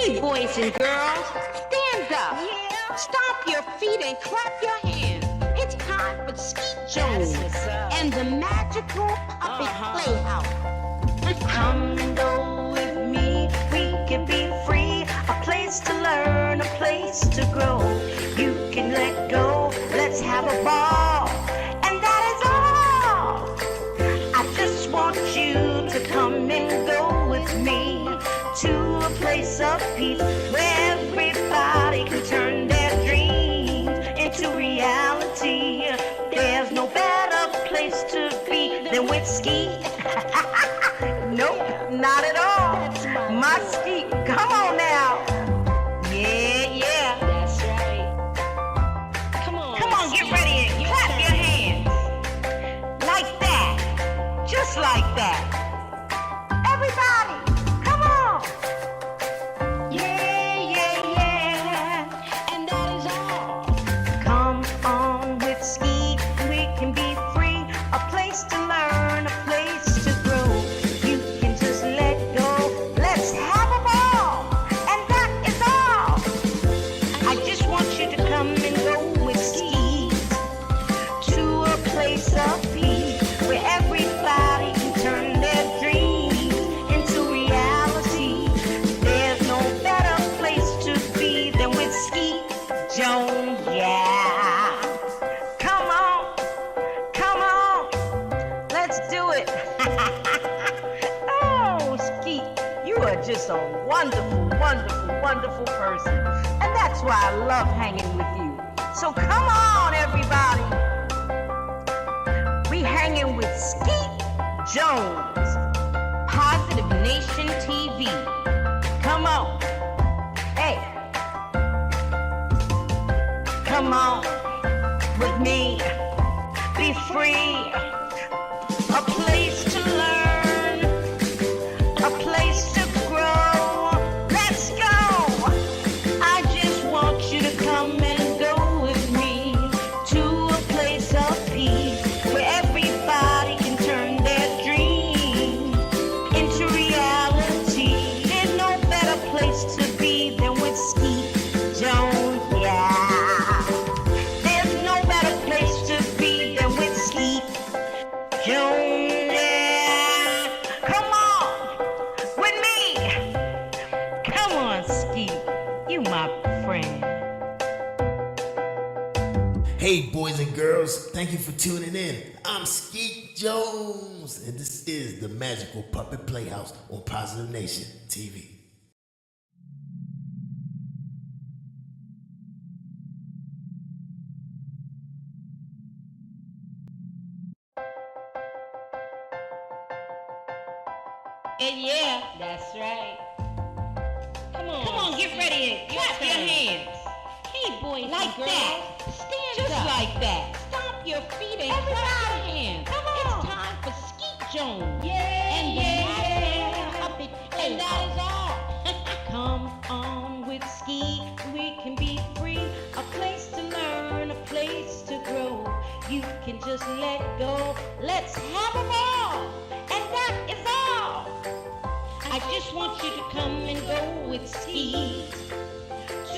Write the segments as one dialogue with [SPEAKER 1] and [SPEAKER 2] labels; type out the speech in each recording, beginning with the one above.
[SPEAKER 1] Hey, boys and girls, stand up. Yeah. Stomp your feet and clap your hands. It's time for Skeet Jones and the magical puppet Playhouse.
[SPEAKER 2] Come and go with me. We can be free. A place to learn, a place to grow. You can let go. Let's have a ball. And that is all. I just want you to come and go with me to a place of peace where everybody can turn their dreams into reality. There's no better place to be than with Skeet. Nope, not at all. My Skeet, come on now. Yeah.
[SPEAKER 1] That's right. Come on,
[SPEAKER 2] Get ready and clap your hands. Like that. Just like that. Everybody, come on. Yeah.
[SPEAKER 1] And that is all.
[SPEAKER 2] Come on with Skeet. We can be free. A place to learn, a place to grow. You can just let go. Let's have a ball. And that is all. I just want you to come and go with Skeet to a place of peace where everybody can turn their dreams into reality. There's no better place to be than with Skeet Jones, yeah. Come on, let's do it. Oh, Skeet, you are just a wonderful person. And that's why I love hanging with you. So come on, everybody. We hanging with Skeet Jones,
[SPEAKER 1] Positive Nation TV.
[SPEAKER 2] come on. Hey, come on with me. Be free. A place to learn, a place to grow. Let's go. I just want you to come and go with me to a place of peace where everybody can turn their dreams into reality. There's no better place to be than with Skeet Jones, yeah. There's no better place to be than with Skeet Jones, yeah. Come on with me. Come on, Skeet. You my friend.
[SPEAKER 3] Hey, boys and girls, thank you for tuning in. I'm Skeet Jones, and this is the Magical Puppet Playhouse on Positive Nation TV.
[SPEAKER 2] Yeah.
[SPEAKER 1] That's right. Come
[SPEAKER 2] Come on, get ready and clap your hands.
[SPEAKER 1] Hey, boys
[SPEAKER 2] Like
[SPEAKER 1] and girls,
[SPEAKER 2] that.
[SPEAKER 1] stand
[SPEAKER 2] Just
[SPEAKER 1] up.
[SPEAKER 2] like that.
[SPEAKER 1] Stomp your feet and
[SPEAKER 2] Everybody,
[SPEAKER 1] clap your hands.
[SPEAKER 2] come on.
[SPEAKER 1] It's time for Skeet Jones and the
[SPEAKER 2] Yeah.
[SPEAKER 1] magical puppet
[SPEAKER 2] And that is all.
[SPEAKER 1] Come on with Skeet, we can be free.
[SPEAKER 2] A place to learn, a place to grow. You can just let go. Let's have a ball. And that is all. I just want you to come and go with Skeet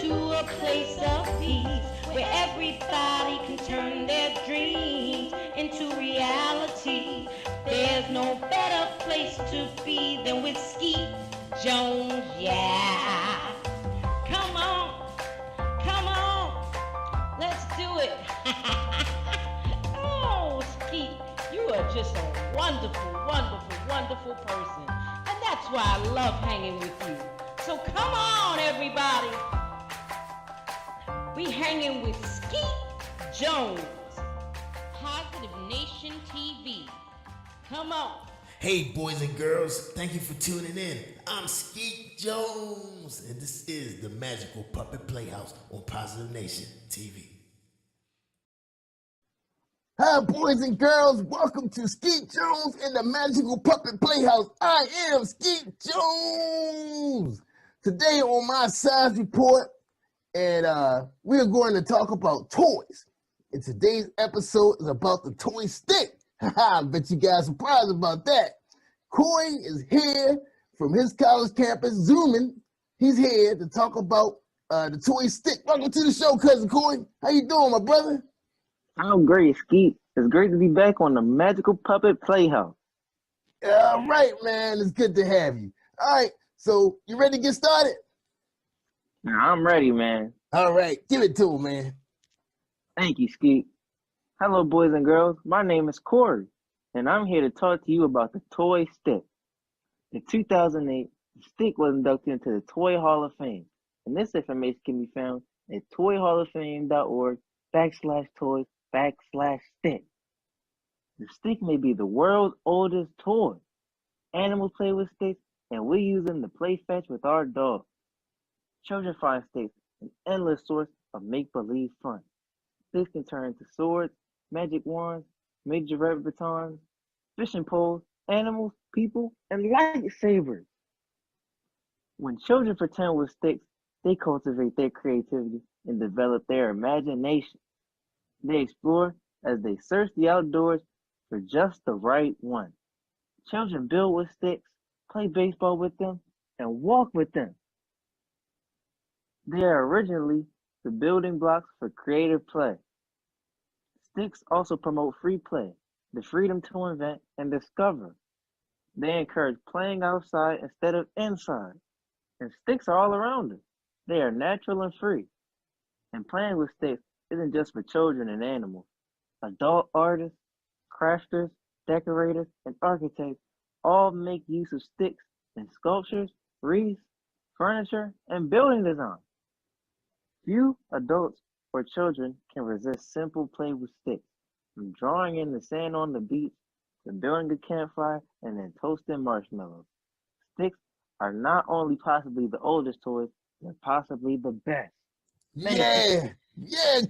[SPEAKER 2] to a place of peace where everybody can turn their dreams into reality. There's no better place to be than with Skeet Jones, yeah. Come on, let's do it. Oh, Skeet, you are just a wonderful person. And that's why I love hanging with you. So come on, everybody. We hanging with Skeet Jones,
[SPEAKER 1] Positive Nation TV.
[SPEAKER 2] come on.
[SPEAKER 3] Hey, boys and girls, thank you for tuning in. I'm Skeet Jones, and this is the Magical Puppet Playhouse on Positive Nation TV.
[SPEAKER 4] Hi, boys and girls. Welcome to Skeet Jones and the Magical Puppet Playhouse. I am Skeet Jones. Today on my science report, and we're going to talk about toys. And today's episode is about the toy stick. I bet you guys are surprised about that. Corey is here from his college campus, zooming He's here to talk about the toy stick. Welcome to the show, Cousin Corey. How you doing, my brother?
[SPEAKER 5] I'm great, Skeet. It's great to be back on the Magical Puppet Playhouse.
[SPEAKER 4] All right, man. It's good to have you. All right, so you ready to get started?
[SPEAKER 5] Now, I'm ready, man.
[SPEAKER 4] All right, give it to him, man.
[SPEAKER 5] Thank you, Skeet. Hello, boys and girls. My name is Corey, and I'm here to talk to you about the toy stick. In 2008, the stick was inducted into the Toy Hall of Fame, and this information can be found at toyhalloffame.org/toys/stick. The stick may be the world's oldest toy. Animals play with sticks, and we use them to play fetch with our dogs. Children find sticks an endless source of make-believe fun. Sticks can turn into swords, magic wands, major batons, fishing poles, animals, people, and lightsabers. When children pretend with sticks, they cultivate their creativity and develop their imagination. They explore as they search the outdoors for just the right one. Children build with sticks, play baseball with them, and walk with them. They are originally the building blocks for creative play. Sticks also promote free play, the freedom to invent and discover. They encourage playing outside instead of inside. And sticks are all around us. They are natural and free. And playing with sticks isn't just for children and animals. Adult artists, crafters, decorators, and architects all make use of sticks in sculptures, wreaths, furniture, and building design. Few adults or children can resist simple play with sticks, from drawing in the sand on the beach to building a campfire and then toasting marshmallows. Sticks are not only possibly the oldest toys, they're possibly the best.
[SPEAKER 4] Yeah,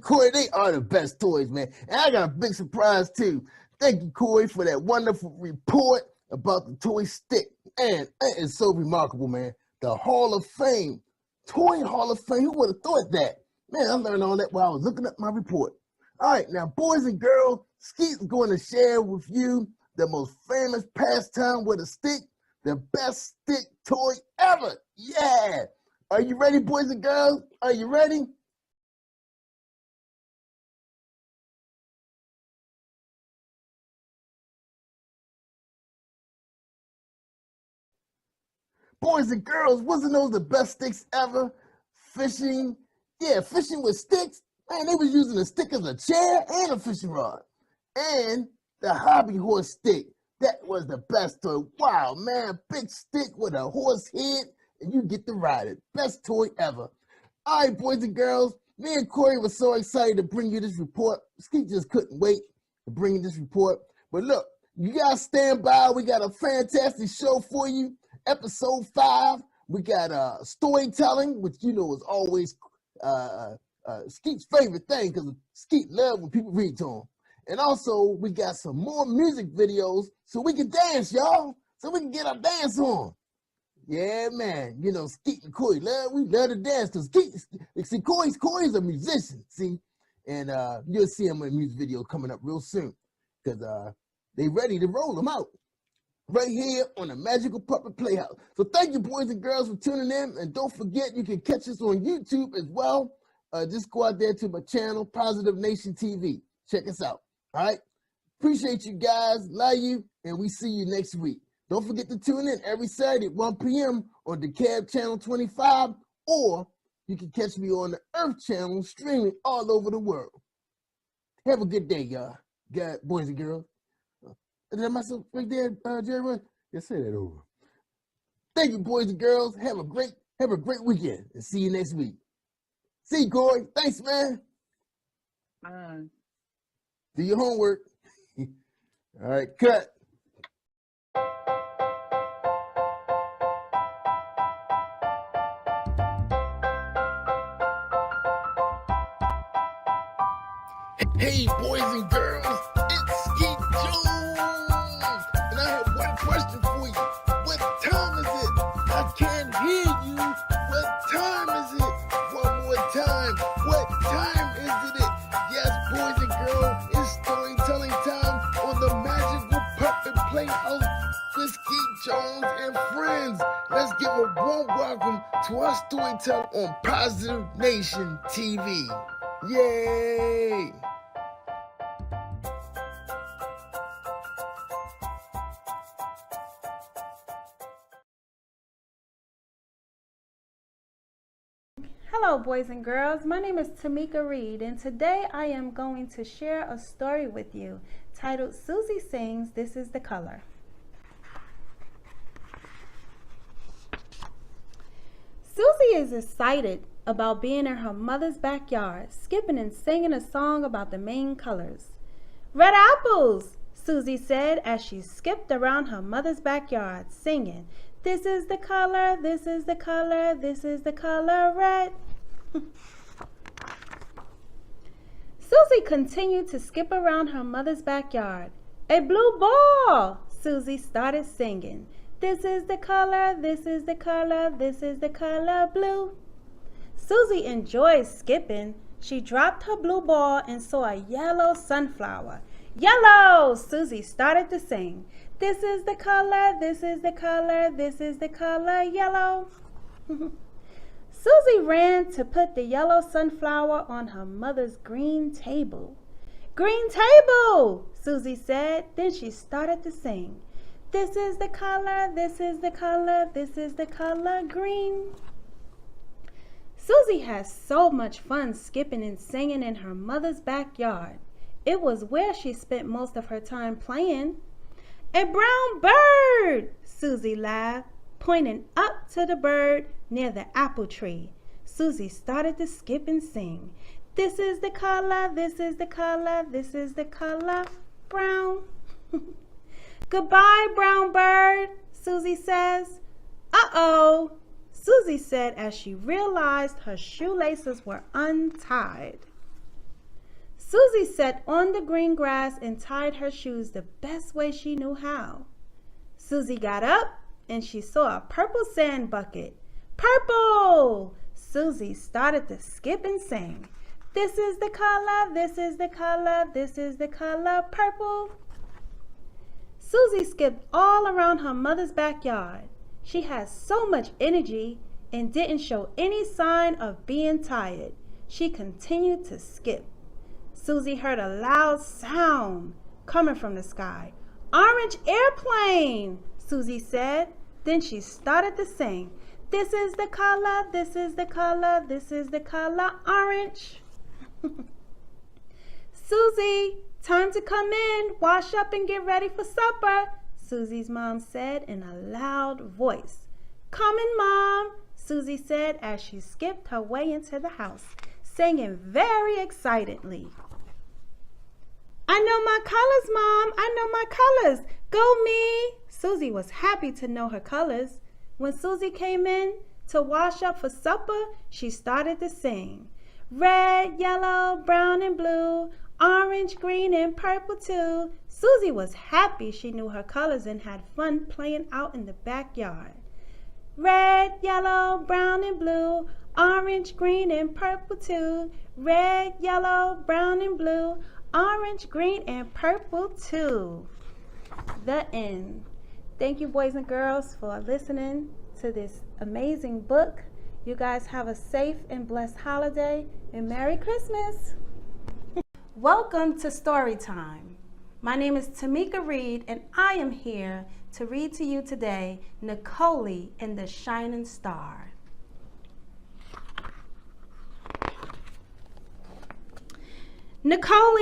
[SPEAKER 4] Corey, they are the best toys, man. And I got a big surprise, too. Thank you, Corey, for that wonderful report about the toy stick. And that is so remarkable, man. The Hall of Fame, Toy Hall of Fame. Who would have thought that? Man, I learned all that while I was looking up my report. All right, now, boys and girls, Skeet's going to share with you the most famous pastime with a stick, the best stick toy ever. Yeah. Are you ready, boys and girls? Are you ready? Boys and girls, wasn't those the best sticks ever? Fishing, fishing with sticks. Man, they was using a stick as a chair and a fishing rod. And the hobby horse stick, that was the best toy. Wow, man, big stick with a horse head, and you get to ride it. Best toy ever. All right, boys and girls, me and Corey were so excited to bring you this report. Skeet just couldn't wait to bring you this report. But look, you guys stand by. We got a fantastic show for you. Episode 5, we got storytelling, which you know is always Skeet's favorite thing because Skeet loves when people read to him. And also, we got some more music videos so we can dance, y'all. So we can get our dance on. Yeah, man. You know, Skeet and Corey, we love to dance because see, Corey's a musician, see? And you'll see him in a music video coming up real soon because they ready to roll them out. Right here on the Magical Puppet Playhouse. So thank you, boys and girls, for tuning in. And don't forget, you can catch us on YouTube as well. Just go out there to my channel, Positive Nation TV. Check us out. All right? Appreciate you guys. Love you. And we see you next week. Don't forget to tune in every Saturday at 1 p.m. on the Cab Channel 25. Or you can catch me on the Earth Channel streaming all over the world. Have a good day, y'all. Boys and girls. Is that myself right there, Jerry? Just say that over. Thank you, boys and girls. Have a great weekend, and see you next week. See you, Corey. Thanks, man.
[SPEAKER 5] Bye.
[SPEAKER 4] Do your homework. All right, cut. Hey, boys and girls, it's Skeet Jones, and I have one question for you. What time is it? I can't hear you. What time is it? One more time. What time is it? Yes, boys and girls, it's storytelling time on the Magical Puppet Playhouse with Skeet Jones and friends. Let's give a warm welcome to our storyteller on Positive Nation TV. Yay!
[SPEAKER 6] Hello boys and girls, my name is Tamika Reed and today I am going to share a story with you titled Susie Sings, This is the Color. Susie is excited about being in her mother's backyard, skipping and singing a song about the main colors. Red apples, Susie said as she skipped around her mother's backyard, singing, this is the color, this is the color, this is the color red. Susie continued to skip around her mother's backyard. A blue ball, Susie started singing. This is the color, this is the color, this is the color blue. Susie enjoyed skipping. She dropped her blue ball and saw a yellow sunflower. Yellow, Susie started to sing. This is the color, this is the color, this is the color yellow. Susie ran to put the yellow sunflower on her mother's green table. Green table, Susie said. Then she started to sing. This is the color, this is the color, this is the color green. Susie had so much fun skipping and singing in her mother's backyard. It was where she spent most of her time playing. A brown bird, Susie laughed, pointing up to the bird near the apple tree. Susie started to skip and sing. This is the color, this is the color, this is the color brown. Goodbye, brown bird, Susie says. Uh-oh, Susie said as she realized her shoelaces were untied. Susie sat on the green grass and tied her shoes the best way she knew how. Susie got up and she saw a purple sand bucket. Purple! Susie started to skip and sing. This is the color, this is the color, this is the color purple. Susie skipped all around her mother's backyard. She had so much energy and didn't show any sign of being tired. She continued to skip. Susie heard a loud sound coming from the sky. Orange airplane, Susie said. Then she started to sing. This is the color, this is the color, this is the color orange. Susie, time to come in, wash up and get ready for supper, Susie's mom said in a loud voice. Coming, Mom, Susie said as she skipped her way into the house, singing very excitedly. I know my colors, Mom. I know my colors. Go me. Susie was happy to know her colors. When Susie came in to wash up for supper, she started to sing. Red, yellow, brown, and blue, orange, green, and purple too. Susie was happy she knew her colors and had fun playing out in the backyard. Red, yellow, brown, and blue, orange, green, and purple too. Red, yellow, brown, and blue, orange, green, and purple too. The end. Thank you, boys and girls, for listening to this amazing book. You guys have a safe and blessed holiday and Merry Christmas. Welcome to Story Time. My name is Tamika Reed and I am here to read to you today Nicole and the Shining Star. Nicole,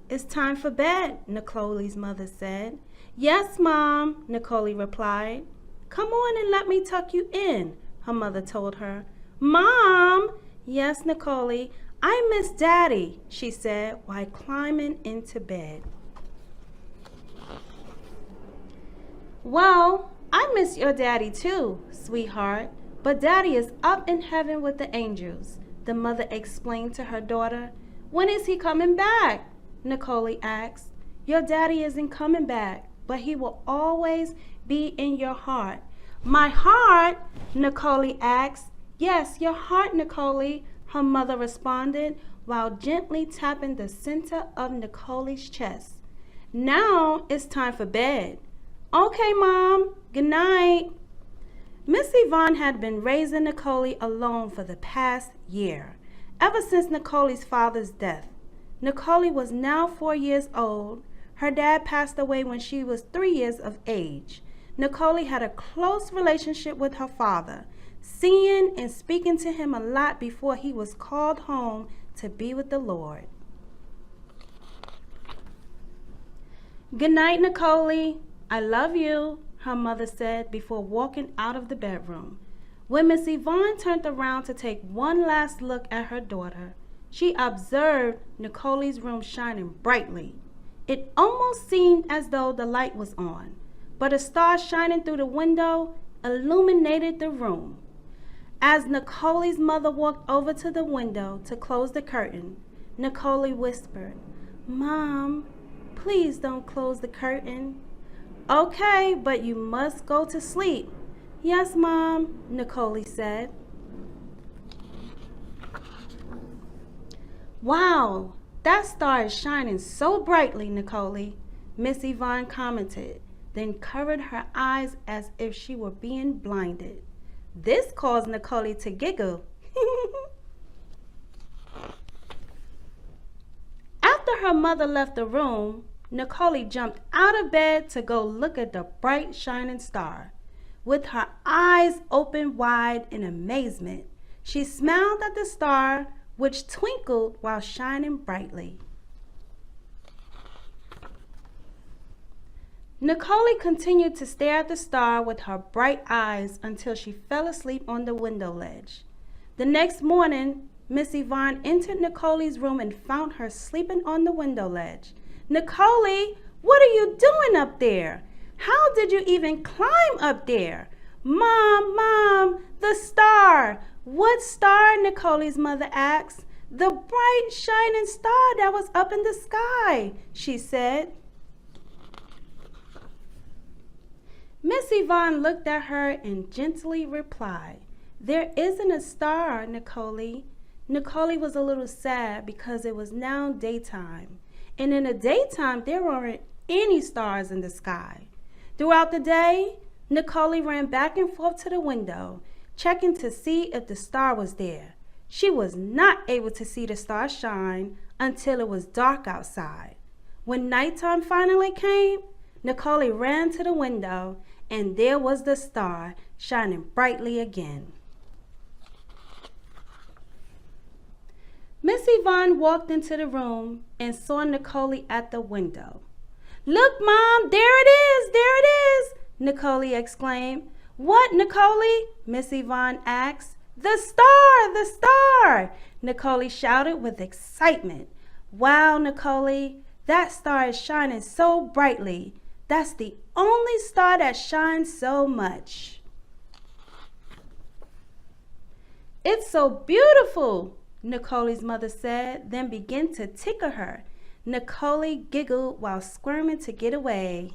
[SPEAKER 6] it's time for bed, Nicole's mother said. Yes, Mom, Nicole replied. Come on and let me tuck you in, her mother told her. Mom! Yes, Nicole, I miss Daddy, she said while climbing into bed. Well, I miss your daddy too, sweetheart, but Daddy is up in heaven with the angels, the mother explained to her daughter. When is he coming back? Nicole asked. Your daddy isn't coming back, but he will always be in your heart. My heart? Nicole asked. Yes, your heart, Nicole, her mother responded while gently tapping the center of Nicole's chest. Now it's time for bed. Okay, Mom. Good night. Vaughn had been raising Nicole alone for the past year, ever since Nicole's father's death. Nicole was now 4 years old. Her dad passed away when she was 3 years of age. Nicole had a close relationship with her father, seeing and speaking to him a lot before he was called home to be with the Lord. "Good night, Nicole. I love you," her mother said before walking out of the bedroom. When Miss Yvonne turned around to take one last look at her daughter, she observed Nicole's room shining brightly. It almost seemed as though the light was on, but a star shining through the window illuminated the room. As Nicole's mother walked over to the window to close the curtain, Nicole whispered, "Mom, please don't close the curtain." "Okay, but you must go to sleep." "Yes, Mom," Nicole said. "Wow, that star is shining so brightly, Nicole," Miss Yvonne commented, then covered her eyes as if she were being blinded. This caused Nicole to giggle. After her mother left the room, Nicole jumped out of bed to go look at the bright shining star. With her eyes open wide in amazement, she smiled at the star, which twinkled while shining brightly. Nicole continued to stare at the star with her bright eyes until she fell asleep on the window ledge. The next morning, Miss Yvonne entered Nicole's room and found her sleeping on the window ledge. "Nicole, what are you doing up there? How did you even climb up there?" Mom, the star." "What star?" Nicole's mother asked. "The bright shining star that was up in the sky," she said. Miss Yvonne looked at her and gently replied, "There isn't a star, Nicole." Nicole was a little sad because it was now daytime, and in the daytime there weren't any stars in the sky. Throughout the day, Nicole ran back and forth to the window, checking to see if the star was there. She was not able to see the star shine until it was dark outside. When nighttime finally came, Nicole ran to the window, and there was the star shining brightly again. Miss Yvonne walked into the room and saw Nicole at the window. "Look, Mom, there it is, Nicole exclaimed. "What, Nicole?" Miss Yvonne asked. The star, Nicole shouted with excitement. "Wow, Nicole, that star is shining so brightly. That's the only star that shines so much." "It's so beautiful," Nicole's mother said, then began to tickle her. Nicole giggled while squirming to get away.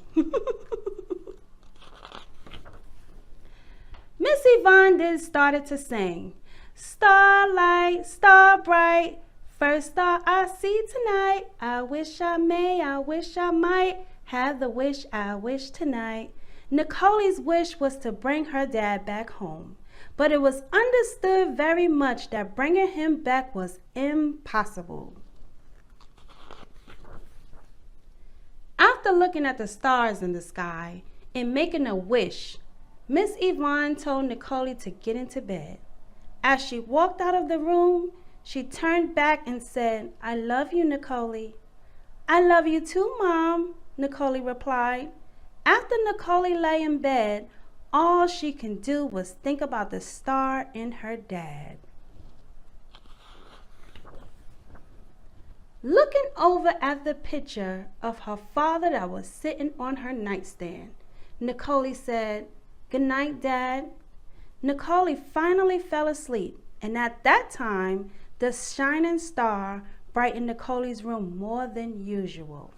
[SPEAKER 6] Miss Yvonne then started to sing. "Starlight, star bright, first star I see tonight. I wish I may, I wish I might, have the wish I wish tonight." Nicole's wish was to bring her dad back home, but it was understood very much that bringing him back was impossible. After looking at the stars in the sky and making a wish, Miss Yvonne told Nicole to get into bed. As she walked out of the room, she turned back and said, "I love you, Nicole." "I love you too, Mom," Nicole replied. After Nicole lay in bed, all she could do was think about the star and her dad. Looking over at the picture of her father that was sitting on her nightstand, Nicole said, "Good night, Dad." Nicole finally fell asleep, and at that time, the shining star brightened Nicole's room more than usual.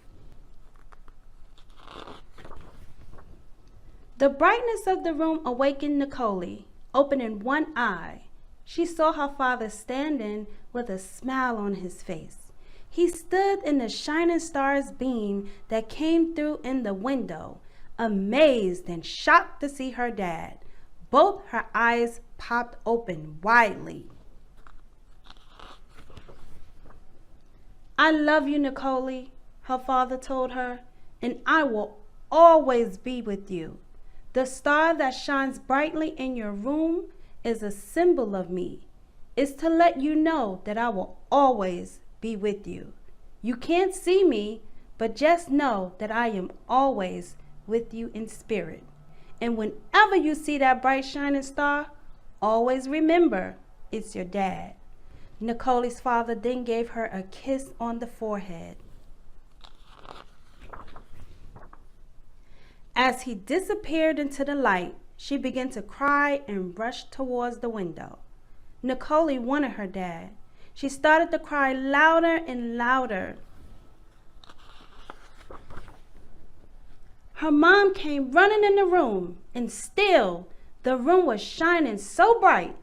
[SPEAKER 6] The brightness of the room awakened Nicole. Opening one eye, she saw her father standing with a smile on his face. He stood in the shining star's beam that came through in the window, amazed and shocked to see her dad, Both her eyes popped open widely. "I love you, Nicole," her father told her, "and I will always be with you. The star that shines brightly in your room is a symbol of me. It's to let you know that I will always be with you. You can't see me, but just know that I am always with you in spirit. And whenever you see that bright shining star, always remember it's your dad." Nicole's father then gave her a kiss on the forehead. As he disappeared into the light, she began to cry and rushed towards the window. Nicole wanted her dad. She started to cry louder and louder. Her mom came running in the room, and still the room was shining so bright.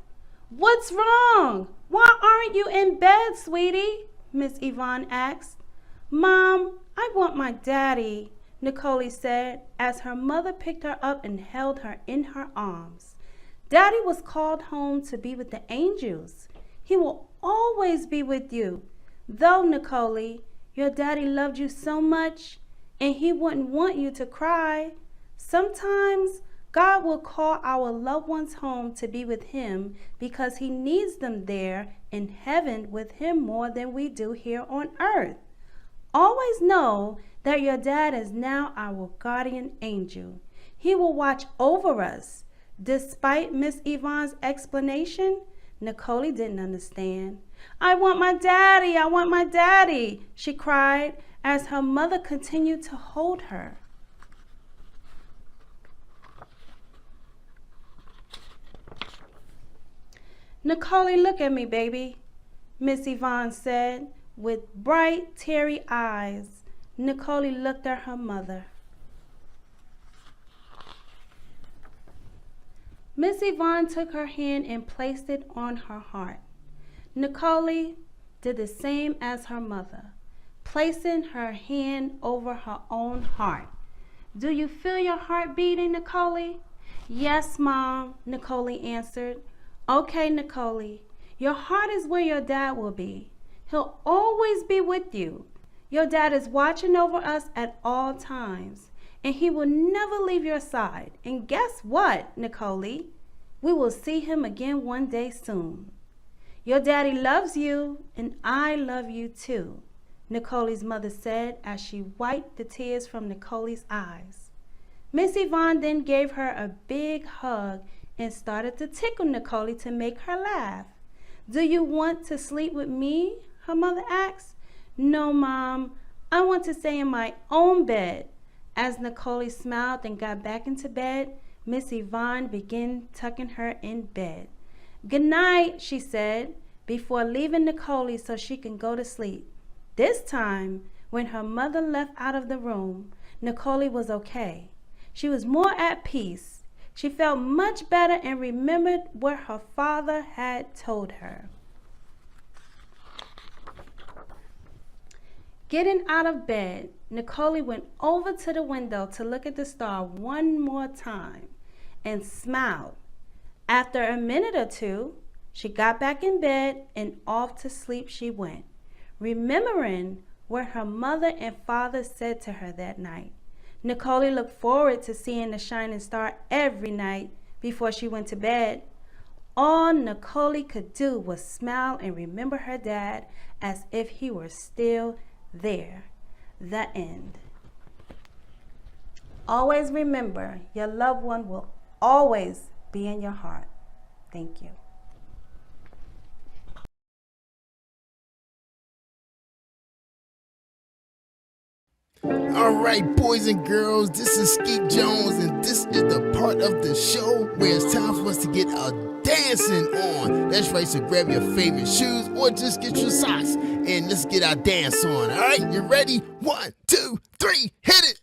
[SPEAKER 6] "What's wrong? Why aren't you in bed, sweetie?" Miss Yvonne asked. "Mom, I want my daddy," Nicole said as her mother picked her up and held her in her arms. "Daddy was called home to be with the angels. He will always be with you. Though, Nicole, your daddy loved you so much, and he wouldn't want you to cry. Sometimes God will call our loved ones home to be with him because he needs them there in heaven with him more than we do here on earth. Always know that your dad is now our guardian angel. He will watch over us." Despite Miss Yvonne's explanation, Nicole didn't understand. "I want my daddy, I want my daddy," she cried as her mother continued to hold her. "Nicole, look at me, baby," Miss Yvonne said. With bright, teary eyes, Nicole looked at her mother. Miss Yvonne took her hand and placed it on her heart. Nicole did the same as her mother, placing her hand over her own heart. "Do you feel your heart beating, Nicole?" "Yes, Mom," Nicole answered. "Okay, Nicole, your heart is where your dad will be. He'll always be with you. Your dad is watching over us at all times, and he will never leave your side. And guess what, Nicole? We will see him again one day soon. Your daddy loves you, and I love you too," Nicole's mother said as she wiped the tears from Nicole's eyes. Miss Yvonne then gave her a big hug and started to tickle Nicole to make her laugh. "Do you want to sleep with me?" her mother asked. "No, Mom, I want to stay in my own bed." As Nicole smiled and got back into bed, Miss Yvonne began tucking her in bed. "Good night," she said, before leaving Nicole so she can go to sleep. This time, when her mother left out of the room, Nicole was okay. She was more at peace. She felt much better and remembered what her father had told her. Getting out of bed, Nicole went over to the window to look at the star one more time and smiled. After a minute or two, she got back in bed and off to sleep she went, remembering what her mother and father said to her that night. Nicole looked forward to seeing the shining star every night before she went to bed. All Nicole could do was smile and remember her dad as if he were still there. The end. Always remember, your loved one will always be in your heart. Thank you.
[SPEAKER 3] All right, boys and girls, this is Skeet Jones, and this is the part of the show where it's time for us to get a dancing on. That's right, so grab your favorite shoes or just get your socks and let's get our dance on. All right, you ready? 1, 2, 3, hit it!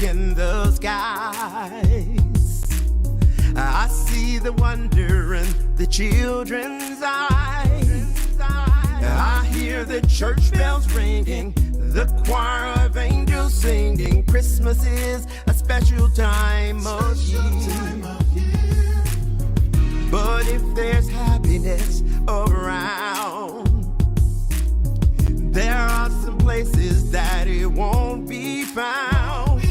[SPEAKER 7] in the skies. I see the wonder in the children's eyes. I hear the church bells ringing, the choir of angels singing. Christmas is a special time of year. But if there's happiness around, there are some places that it won't be found.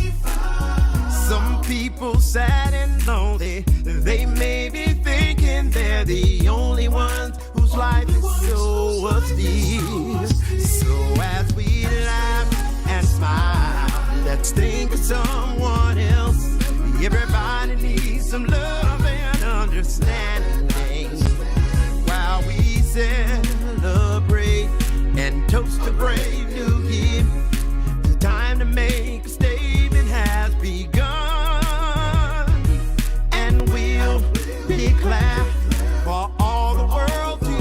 [SPEAKER 7] Some people sad and lonely, they may be thinking they're the only ones whose life is so austere. So as we laugh and smile, let's think of someone else. Everybody needs some love and understanding while we celebrate and toast a brave new year. The time to make a statement has begun, and we'll declare for all the world to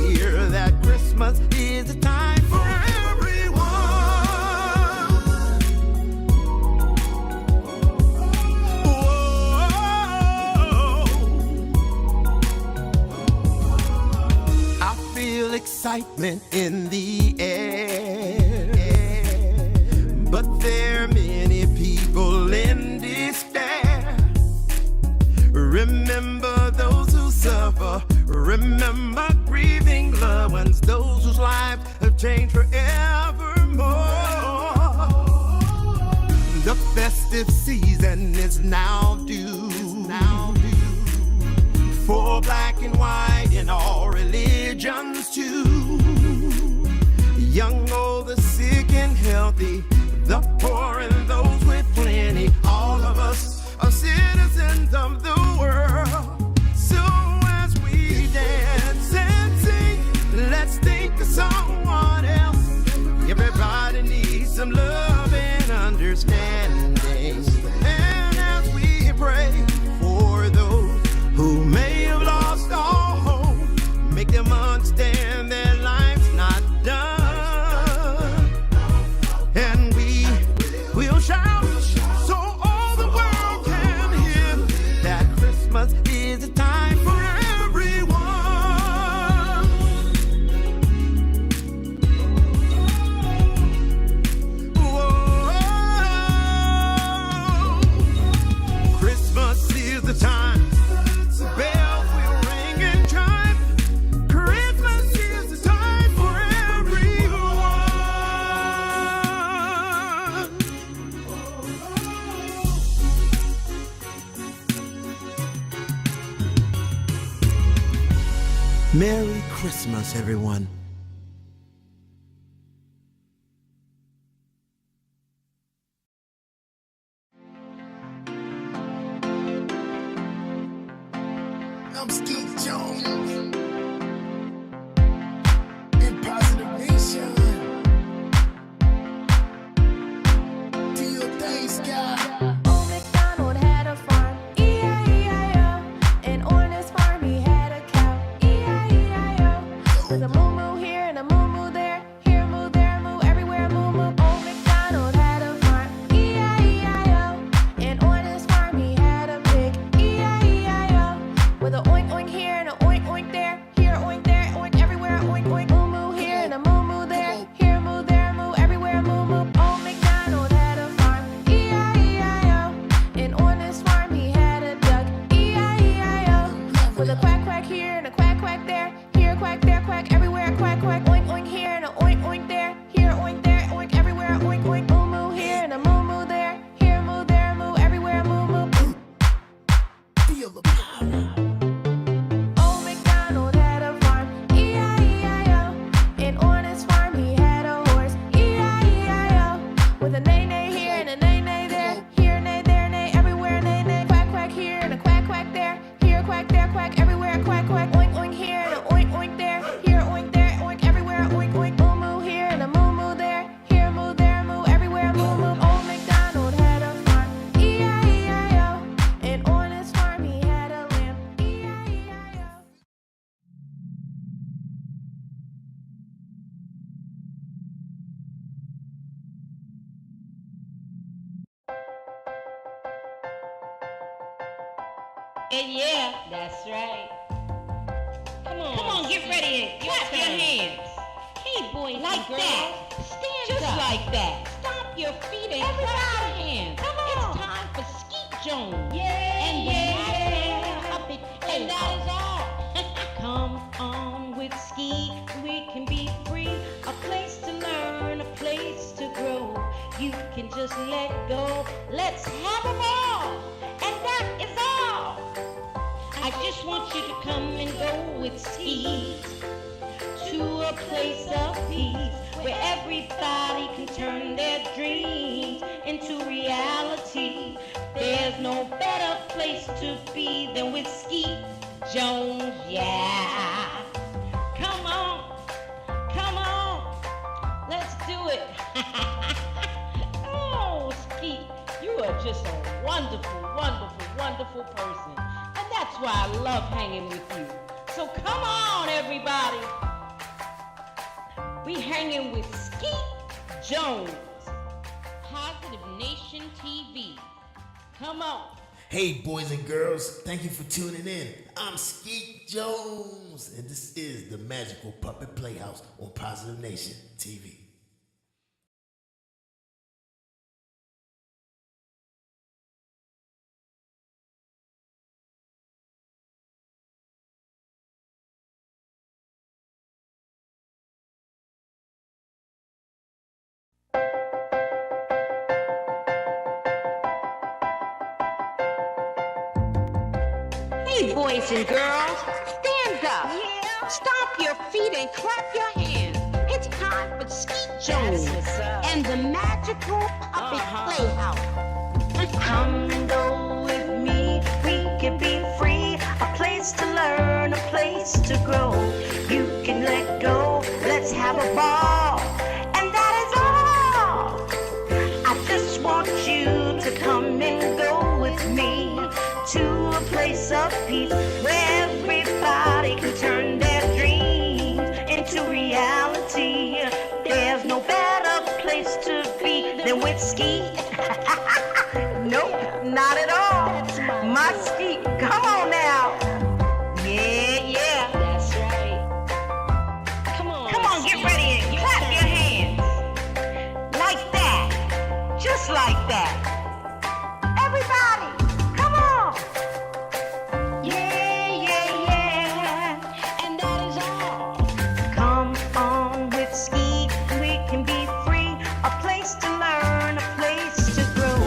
[SPEAKER 7] hear that Christmas is a time for everyone. Whoa. I feel excitement in the air, but there are many people in despair. Remember those who suffer, remember grieving loved ones, those whose lives have changed forevermore. The festive season is now due for black and white in all religions too. Young, old, the sick and healthy, the poor and those with plenty. All of us are citizens of the world. So as we dance and sing, let's think of someone else. Everybody needs some love and understanding. And as we pray for those who may have lost all hope, make them understand their life's not done. And we will shout so all the world can hear that Christmas is a time for everyone. Whoa. Christmas is the time. Bells will ring and chime. Christmas is the time for everyone. Merry Christmas, everyone.
[SPEAKER 3] I'm Skeet Jones in Positive Nation. Do your thing, Sky.
[SPEAKER 8] Old MacDonald had a farm, E-I-E-I-O. And on his farm he had a cow, E-I-E-I-O. With a moo-moo here and a moo-moo there, here a moo, there a moo, everywhere a moo-moo. Old MacDonald had a farm, E-I-E-I-O. And on his farm he had a pig, E-I-E-I-O. With a oink oink here and a oink oink there,
[SPEAKER 1] And yeah, that's right. Come on, get ready and clap your hands. Hey, boys like and girls, that. Stand just up. Like that. Stomp your feet and clap your hands. Come on. It's time for Skeet Jones. Yeah, and yeah. Puppet. And that is all. Come on with Skeet. We can be free. A place to learn, a place to grow. You can just let go. Let's have a ball. And that is all. I just want you to come and go with Skeet to a place of peace where everybody can turn their dreams into reality. There's no better place to be than with Skeet Jones, yeah. Come on, let's do it. Oh, Skeet, you are just a wonderful, wonderful, wonderful person. And that's why I love hanging with you. So come on, everybody. We hanging with Skeet Jones, Positive Nation TV. Come on.
[SPEAKER 3] Hey, boys and girls, thank you for tuning in. I'm Skeet Jones, and this is the Magical Puppet Playhouse on Positive Nation TV.
[SPEAKER 1] Hey, boys and girls, stand up. Stomp your feet and clap your hands. It's time for Skeet Jones and the Magical Puppet Playhouse.
[SPEAKER 2] Come and go with me, we can be free. A place to learn, a place to grow. You can let go, let's have a ball. And that is all. I just want you to come and go with me to a place of peace where everybody can turn their dreams into reality. There's no better place to be than with Skeet. Nope, not at all. My Skeet, come on now. Yeah.
[SPEAKER 1] That's right. Come on,
[SPEAKER 2] Get ready and clap your hands. Like that. Just like that. Everybody, come on. Yeah.
[SPEAKER 1] and that is all.
[SPEAKER 2] Come on with Skeet, we can be free. A place to learn, a place to grow.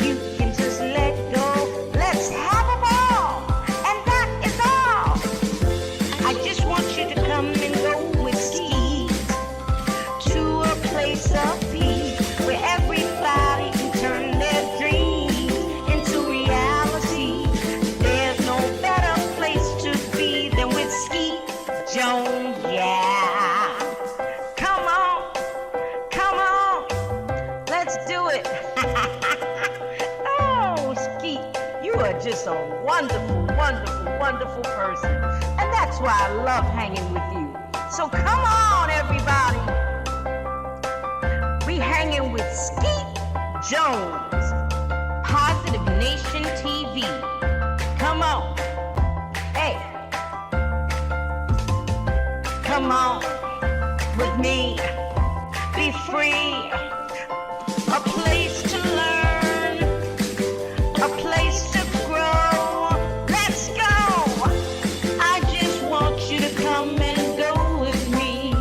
[SPEAKER 2] You can just let go. Let's have a ball. And that is all. I just want you to come and go with Skeet to a place of peace where everybody can turn their dreams into reality. There's no better place to be than with Skeet Jones, yeah. Come on, let's do it. Oh, Skeet, you are just a wonderful, wonderful, wonderful person. And that's why I love hanging with you. So come on, everybody. We hanging with Skeet Jones,
[SPEAKER 1] Positive Nation TV.
[SPEAKER 2] come on. Hey, come on with me. Be free. A place to learn, a place to grow. Let's go. I just want you to come and go with me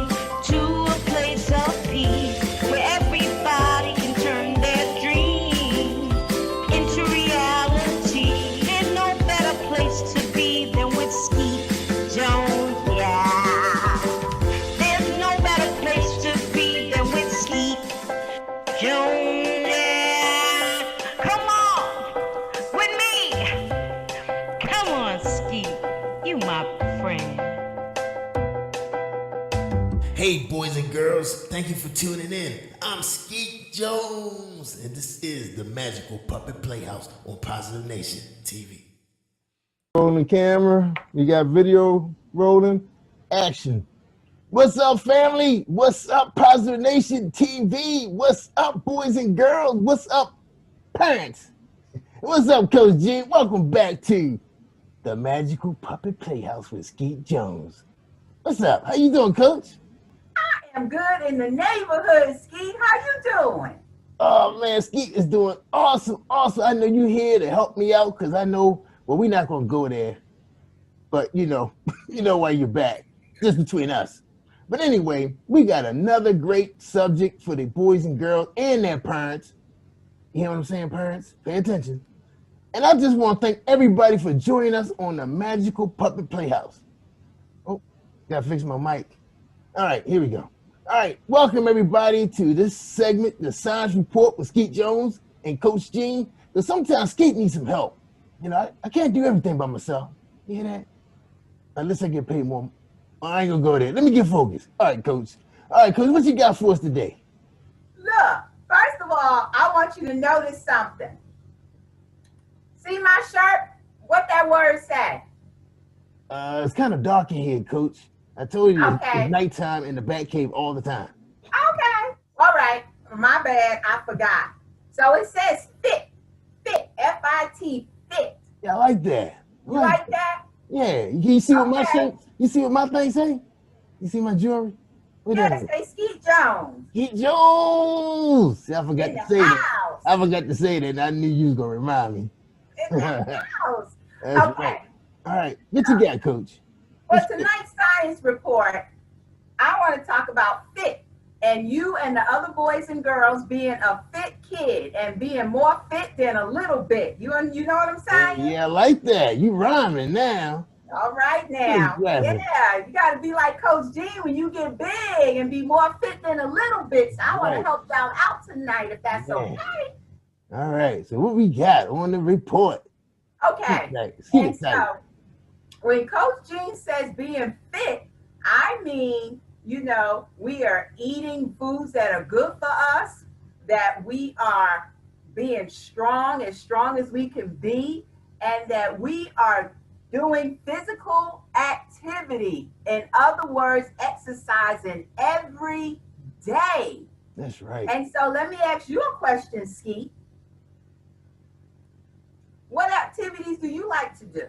[SPEAKER 2] to a place of peace where everybody can turn their dreams into reality. There's no better place to be than with Skeet Jones, yeah. There's no better place to be than with Skeet Jones, yeah. Come on with me. Come on, Skeet. You my friend.
[SPEAKER 3] Hey, boys and girls, thank you for tuning in. I'm Skeet Jones, and this is the Magical Puppet Playhouse on Positive Nation TV.
[SPEAKER 4] Rolling camera, we got video rolling, action. What's up, family? What's up, Positive Nation TV? What's up, boys and girls? What's up, parents? What's up, Coach G? Welcome back to the Magical Puppet Playhouse with Skeet Jones. What's up? How you doing, Coach?
[SPEAKER 9] I'm good in the neighborhood, Skeet. How you doing?
[SPEAKER 4] Oh man, Skeet is doing awesome. I know you here to help me out because I know, well, we're not gonna go there, but you know, you know why you're back, just between us. But anyway, we got another great subject for the boys and girls and their parents. You hear what I'm saying, parents? Pay attention. And I just want to thank everybody for joining us on the Magical Puppet Playhouse. Oh, gotta fix my mic. All right, here we go. All right, welcome everybody to this segment, the Science Report with Skeet Jones and Coach Gene. Because sometimes Skeet needs some help. You know, I can't do everything by myself. You hear that? Unless I get paid more. I ain't gonna go there. Let me get focused. All right, Coach. All right, Coach, what you got for us today?
[SPEAKER 9] Look, first of all, I want you to notice something. See my shirt? What that word say?
[SPEAKER 4] It's kind of dark in here, Coach. I told you
[SPEAKER 9] Okay.
[SPEAKER 4] it's nighttime in the bat cave all the time.
[SPEAKER 9] Okay. All right. My bad. I forgot. So it says fit. Fit. F-I-T. Fit.
[SPEAKER 4] Yeah, I like that.
[SPEAKER 9] You like that?
[SPEAKER 4] Yeah. You see what my
[SPEAKER 9] Okay.
[SPEAKER 4] shirt? You see what my thing say? You see my jewelry? What
[SPEAKER 9] Yeah,
[SPEAKER 4] that
[SPEAKER 9] they say Skeet Jones.
[SPEAKER 4] Skeet Jones. See, I forgot
[SPEAKER 9] In
[SPEAKER 4] to
[SPEAKER 9] the
[SPEAKER 4] say that.
[SPEAKER 9] house.
[SPEAKER 4] I forgot to say that. And I knew you was gonna remind me.
[SPEAKER 9] In the house.
[SPEAKER 4] That's
[SPEAKER 9] Okay.
[SPEAKER 4] right. All right. What you got, Coach?
[SPEAKER 9] For tonight's science report, I want to talk about fit and you and the other boys and girls being a fit kid and being more fit than a little bit. You know what I'm saying?
[SPEAKER 4] Yeah, I like that. You rhyming now.
[SPEAKER 9] All right now.
[SPEAKER 4] Exactly.
[SPEAKER 9] Yeah, you got to be like Coach G when you get big and be more fit than a little bit. So I want to
[SPEAKER 4] Right.
[SPEAKER 9] help y'all out tonight if that's
[SPEAKER 4] Yeah.
[SPEAKER 9] okay.
[SPEAKER 4] All right. So what we got on the report?
[SPEAKER 9] Okay.
[SPEAKER 4] Skeet
[SPEAKER 9] And
[SPEAKER 4] excited.
[SPEAKER 9] so when Coach Gene says being fit, I mean, you know, we are eating foods that are good for us, that we are being strong as we can be, and that we are doing physical activity. In other words, exercising every day.
[SPEAKER 4] That's right.
[SPEAKER 9] And so let me ask you a question, Skeet. What activities do you like to do?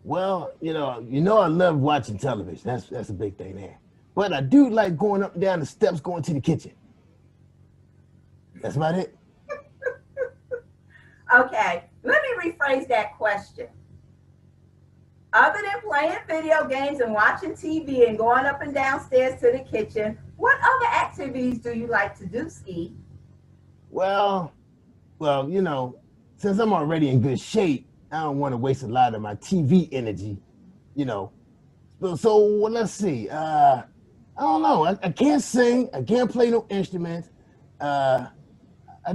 [SPEAKER 4] Well, you know, I love watching television. That's a big thing there. But I do like going up and down the steps, going to the kitchen. That's about it.
[SPEAKER 9] Okay, let me rephrase that question. Other than playing video games and watching TV and going up and downstairs to the kitchen, what other activities do you like to do, Ski?
[SPEAKER 4] Well, you know, since I'm already in good shape, I don't want to waste a lot of my TV energy, you know. So well, let's see. I don't know. I can't sing. I can't play no instruments. I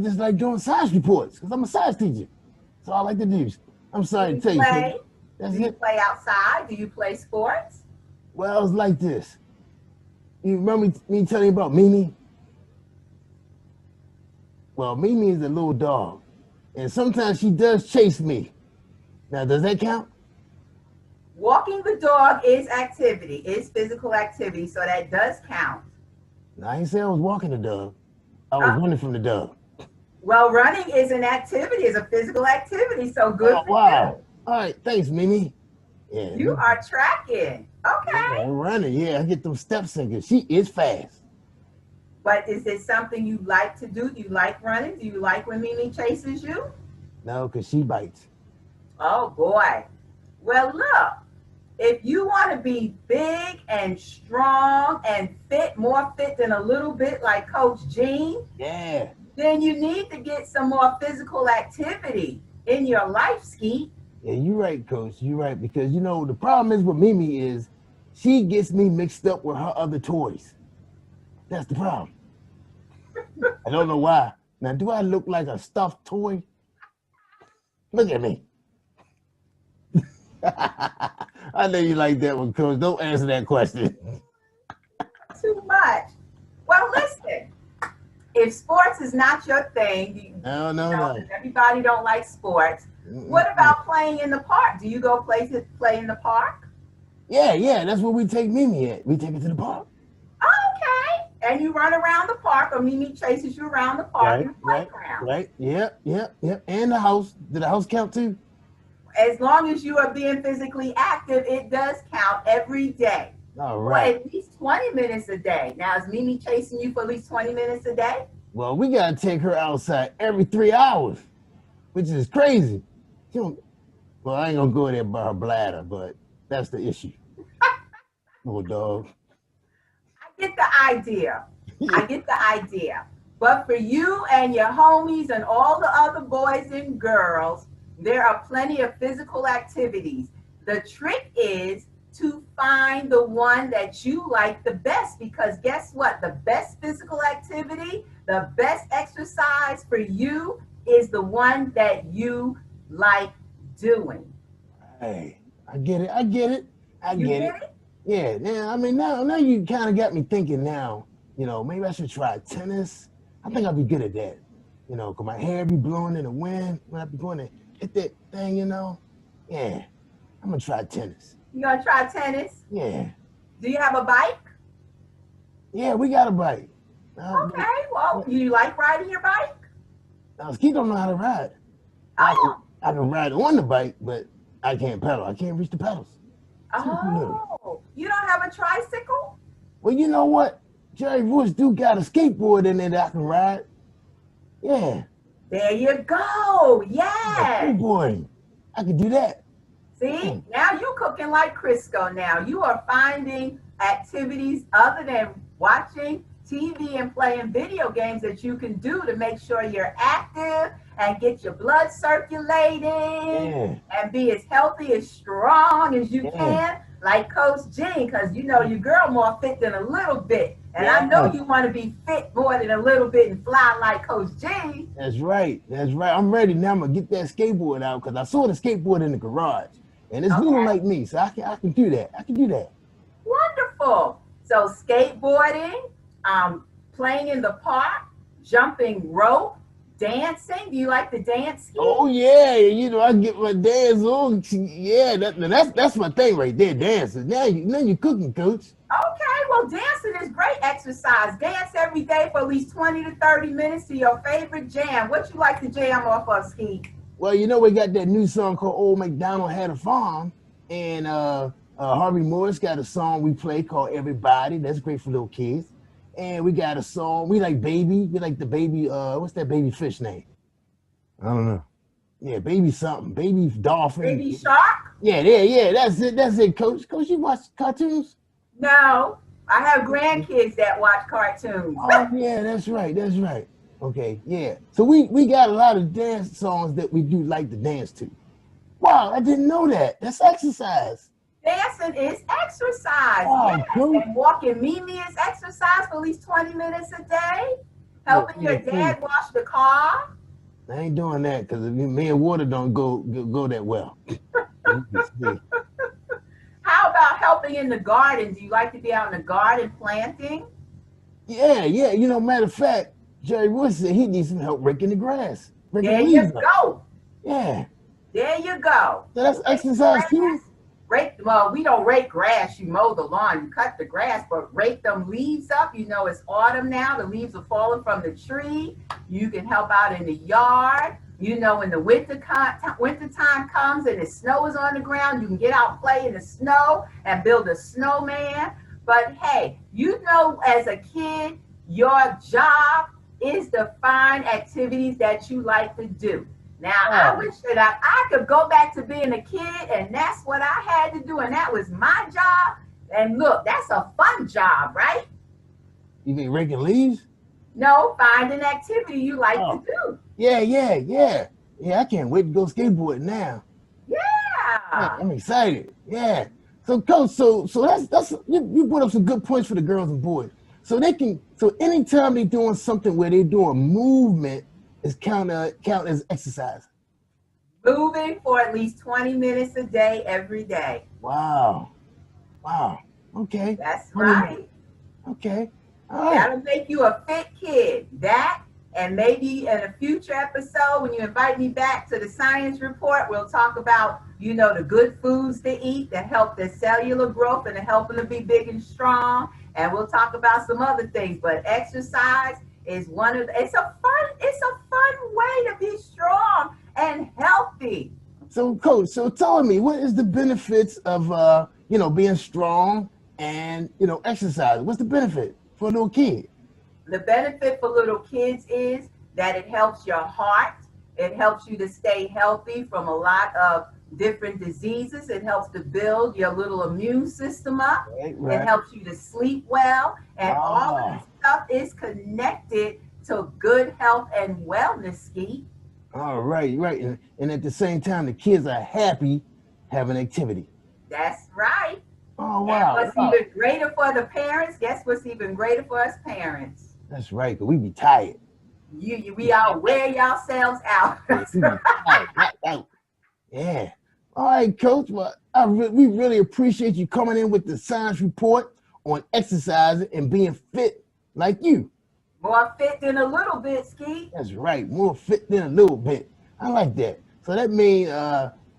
[SPEAKER 4] just like doing science reports because I'm a science teacher. That's all I like to do. I'm sorry to tell you.
[SPEAKER 9] Play?
[SPEAKER 4] That's
[SPEAKER 9] Do you
[SPEAKER 4] it.
[SPEAKER 9] play outside? Do you play sports?
[SPEAKER 4] Well, it's like this. You remember me telling you about Mimi? Well, Mimi is a little dog, and sometimes she does chase me. Now, does that count?
[SPEAKER 9] Walking the dog is activity, is physical activity, so that does count.
[SPEAKER 4] No, I ain't say I was walking the dog. I was running from the dog.
[SPEAKER 9] Well, running is an activity, is a physical activity, so good
[SPEAKER 4] Oh,
[SPEAKER 9] for
[SPEAKER 4] wow. All right, thanks, Mimi. Yeah,
[SPEAKER 9] you. You are tracking. Okay.
[SPEAKER 4] I'm running. Yeah, I get them steps in because she is fast.
[SPEAKER 9] But is it something you like to do? Do you like running? Do you like when Mimi chases you?
[SPEAKER 4] No, because she bites.
[SPEAKER 9] Oh, boy. Well, look, if you want to be big and strong and fit, more fit than a little bit like Coach Gene,
[SPEAKER 4] Yeah.
[SPEAKER 9] then you need to get some more physical activity in your life, Skeet.
[SPEAKER 4] Yeah, you're right, Coach. You're right. Because, you know, the problem is with Mimi is she gets me mixed up with her other toys. That's the problem. I don't know why. Now, do I look like a stuffed toy? Look at me. I know you like that one, Coach. Don't answer that question.
[SPEAKER 9] Too much. Well, listen, if sports is not your thing,
[SPEAKER 4] No.
[SPEAKER 9] everybody don't like sports. What about playing in the park? Do you go play in the park?
[SPEAKER 4] Yeah, that's where we take Mimi at. We take her to the park.
[SPEAKER 9] Okay. And you run around the park, or Mimi chases you around the park in the playground.
[SPEAKER 4] Right. Yep. And the house. Did the house count too?
[SPEAKER 9] as long as you are being physically active, it does count every day.
[SPEAKER 4] All
[SPEAKER 9] For
[SPEAKER 4] right.
[SPEAKER 9] at least 20 minutes a day. Now, is Mimi chasing you for at least 20 minutes a day?
[SPEAKER 4] Well, we gotta take her outside every 3 hours, which is crazy. She don't, well, I ain't gonna go there by her bladder, but that's the issue. Little dog.
[SPEAKER 9] I get the idea. I get the idea. But for you and your homies and all the other boys and girls, there are plenty of physical activities. The trick is to find the one that you like the best, because guess what? The best physical activity, the best exercise for you is the one that you like doing.
[SPEAKER 4] Hey, I get it. I get it. I
[SPEAKER 9] You
[SPEAKER 4] get it.
[SPEAKER 9] get it?
[SPEAKER 4] Yeah. Now, I mean, now you kind of got me thinking. Now, maybe I should try tennis. I think I'll be good at that. Cause my hair be blowing in the wind when I be going to hit that thing. Yeah, I'm gonna try tennis.
[SPEAKER 9] You gonna try tennis?
[SPEAKER 4] Yeah.
[SPEAKER 9] Do you have a bike?
[SPEAKER 4] Yeah, we got a bike.
[SPEAKER 9] Okay, well, you like riding your bike?
[SPEAKER 4] Now, Skeet don't know how to ride.
[SPEAKER 9] Oh,
[SPEAKER 4] I can ride on the bike, but I can't pedal. I can't reach the pedals.
[SPEAKER 9] oh, you don't have a tricycle?
[SPEAKER 4] Well, you know what? Jerry Woods do got a skateboard in there that I can ride. Yeah.
[SPEAKER 9] There you go. Yeah.
[SPEAKER 4] Skateboarding. I could do that.
[SPEAKER 9] See, now you're cooking like Crisco now. You are finding activities other than watching TV and playing video games that you can do to make sure you're active and get your blood circulating and be as healthy, as strong as you can, like Coach Jean, because your girl more fit than a little bit. And I know you want to be fit more than a little bit and fly like Coach Jean.
[SPEAKER 4] That's right. That's right. I'm ready now. I'm going to get that skateboard out because I saw the skateboard in the garage. And it's little like me, so I can do that. I can do that.
[SPEAKER 9] Wonderful. So skateboarding, playing in the park, jumping rope, dancing. Do you like to dance?
[SPEAKER 4] Oh yeah, I get my dance on. Yeah, that's my thing right there, dancing. Now you're cooking, Coach.
[SPEAKER 9] Okay, well, dancing is great exercise. Dance every day for at least 20 to 30 minutes to your favorite jam. What you like to jam off of, Skeet?
[SPEAKER 4] Well, we got that new song called Old MacDonald Had a Farm, and Harvey Morris got a song we play called Everybody. That's great for little kids. And we got a song, we like Baby. We like the baby, what's that baby fish name? I don't know. Yeah, Baby something. Baby Dolphin.
[SPEAKER 9] Baby Shark?
[SPEAKER 4] Yeah, that's it, Coach. Coach, you watch cartoons?
[SPEAKER 9] No, I have grandkids that watch cartoons.
[SPEAKER 4] Oh, yeah, that's right. Okay, yeah. So we got a lot of dance songs that we do like to dance to. Wow, I didn't know that. That's exercise.
[SPEAKER 9] Dancing is exercise.
[SPEAKER 4] Oh,
[SPEAKER 9] yes.
[SPEAKER 4] cool.
[SPEAKER 9] And walking Mimi is exercise for at least 20 minutes a day. Helping your dad wash the car.
[SPEAKER 4] I ain't doing that because me and water don't go that well.
[SPEAKER 9] How about helping in the garden? Do you like to be out in the garden planting?
[SPEAKER 4] Yeah. Matter of fact, Jerry Woods said he needs some help raking the grass.
[SPEAKER 9] There you go.
[SPEAKER 4] Yeah.
[SPEAKER 9] There you go.
[SPEAKER 4] So that's exercise too?
[SPEAKER 9] Well, we don't rake grass. You mow the lawn, you cut the grass, but rake them leaves up. It's autumn now. The leaves are falling from the tree. You can help out in the yard. When the winter time comes and the snow is on the ground, you can get out and play in the snow and build a snowman. But hey, as a kid, your job is to find activities that you like to do. Now, I wish that I could go back to being a kid, and that's what I had to do, and that was my job. And look, that's a fun job, right?
[SPEAKER 4] You mean raking leaves?
[SPEAKER 9] No, find an activity you like to do.
[SPEAKER 4] Yeah. Yeah, I can't wait to go skateboarding now.
[SPEAKER 9] Yeah.
[SPEAKER 4] I'm excited. Yeah. So, Coach, so that's you brought up some good points for the girls and boys. So anytime they're doing something where they're doing movement, is count as exercise.
[SPEAKER 9] Moving for at least 20 minutes a day, every day.
[SPEAKER 4] Wow. Okay.
[SPEAKER 9] That's right.
[SPEAKER 4] Okay. All right.
[SPEAKER 9] That'll make you a fit kid. That, and maybe in a future episode, when you invite me back to the science report, we'll talk about, the good foods to eat that help their cellular growth and to help them to be big and strong. And we'll talk about some other things, but exercise is it's a fun way to be strong and healthy.
[SPEAKER 4] So, Coach, so tell me, what is the benefits of being strong and exercise? What's the benefit for a little kid?
[SPEAKER 9] The benefit for little kids is that it helps your heart. It helps you to stay healthy from a lot of different diseases. It helps to build your little immune system up.
[SPEAKER 4] Right.
[SPEAKER 9] It helps you to sleep well. And all of
[SPEAKER 4] Ah.
[SPEAKER 9] this stuff is connected to good health and wellness, Skeet.
[SPEAKER 4] All right, right. And at the same time, the kids are happy having activity.
[SPEAKER 9] That's right.
[SPEAKER 4] Oh,
[SPEAKER 9] And
[SPEAKER 4] wow.
[SPEAKER 9] what's
[SPEAKER 4] wow.
[SPEAKER 9] even greater for the parents, guess what's even greater for us parents?
[SPEAKER 4] That's right, because we be tired.
[SPEAKER 9] We all wear yourselves out.
[SPEAKER 4] We be tired, knocked out. Yeah. All right, Coach. Well, we really appreciate you coming in with the science report on exercising and being fit like you.
[SPEAKER 9] More fit than a little bit, Skeet.
[SPEAKER 4] That's right. More fit than a little bit. I like that. So that means,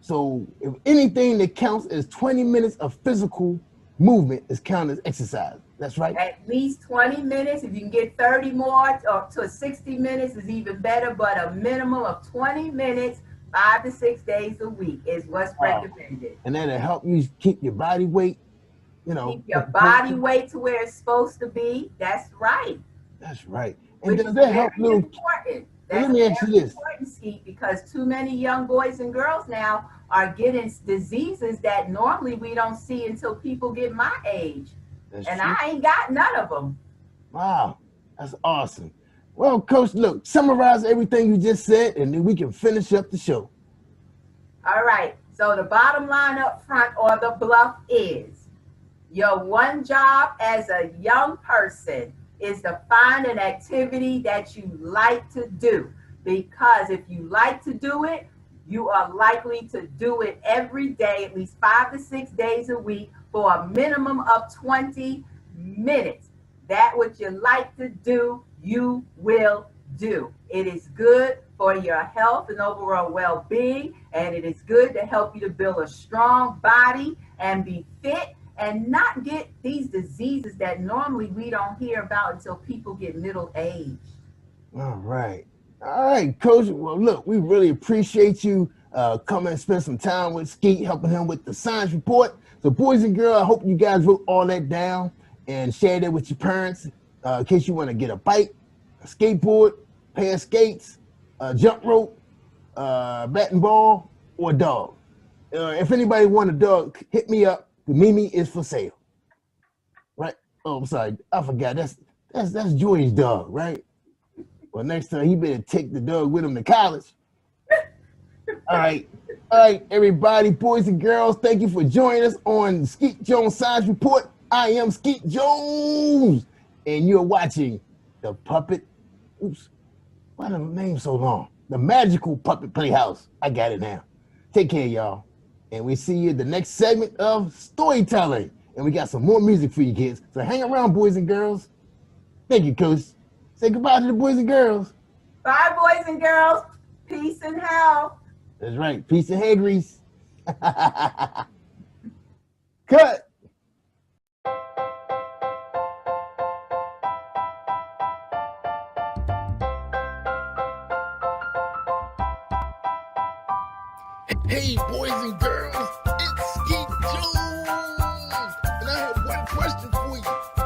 [SPEAKER 4] so if anything that counts as 20 minutes of physical movement is counted as exercise. That's right.
[SPEAKER 9] At least 20 minutes. If you can get 30 more or to 60 minutes is even better, but a minimum of 20 minutes, 5 to 6 days a week is what's recommended.
[SPEAKER 4] And that'll help you keep your body weight,
[SPEAKER 9] Keep your body weight to where it's supposed to be. That's right.
[SPEAKER 4] That's right. And
[SPEAKER 9] Which
[SPEAKER 4] does
[SPEAKER 9] is
[SPEAKER 4] that help
[SPEAKER 9] very
[SPEAKER 4] little?
[SPEAKER 9] important.
[SPEAKER 4] Let
[SPEAKER 9] That's
[SPEAKER 4] me ask you this.
[SPEAKER 9] important, Skeet, because too many young boys and girls now are getting diseases that normally we don't see until people get my age.
[SPEAKER 4] That's
[SPEAKER 9] And
[SPEAKER 4] true.
[SPEAKER 9] I ain't got none of them.
[SPEAKER 4] Wow, that's awesome. Well, Coach, look, summarize everything you just said, and then we can finish up the show.
[SPEAKER 9] All right. So the bottom line up front or the bluff is your one job as a young person is to find an activity that you like to do. Because if you like to do it, you are likely to do it every day, at least 5 to 6 days a week for a minimum of 20 minutes. That what you like to do, you will do. It is good for your health and overall well-being, and it is good to help you to build a strong body and be fit and not get these diseases that normally we don't hear about until people get middle aged.
[SPEAKER 4] All right. All right, Coach. Well, look, we really appreciate you coming and spend some time with Skeet, helping him with the science report. So, boys and girls, I hope you guys wrote all that down and shared it with your parents in case you want to get a bike, a skateboard, pair of skates, a jump rope, bat and ball, or a dog. If anybody want a dog, hit me up. The Mimi is for sale. Right? Oh, I'm sorry. I forgot. That's Joy's dog, right? Well, next time he better take the dog with him to college. All right, everybody, boys and girls, thank you for joining us on Skeet Jones Science Report. I am Skeet Jones, and you're watching the Puppet. Oops, why the name so long? The Magical Puppet Playhouse. I got it now. Take care, y'all, and we see you in the next segment of storytelling. And we got some more music for you kids. So hang around, boys and girls. Thank you, Coach. Say goodbye to the boys and girls.
[SPEAKER 9] Bye, boys and girls. Peace and health.
[SPEAKER 4] That's right. Peace and hair grease. Cut.
[SPEAKER 3] Hey, boys and girls, it's Skeet Jones. And I have one question for you.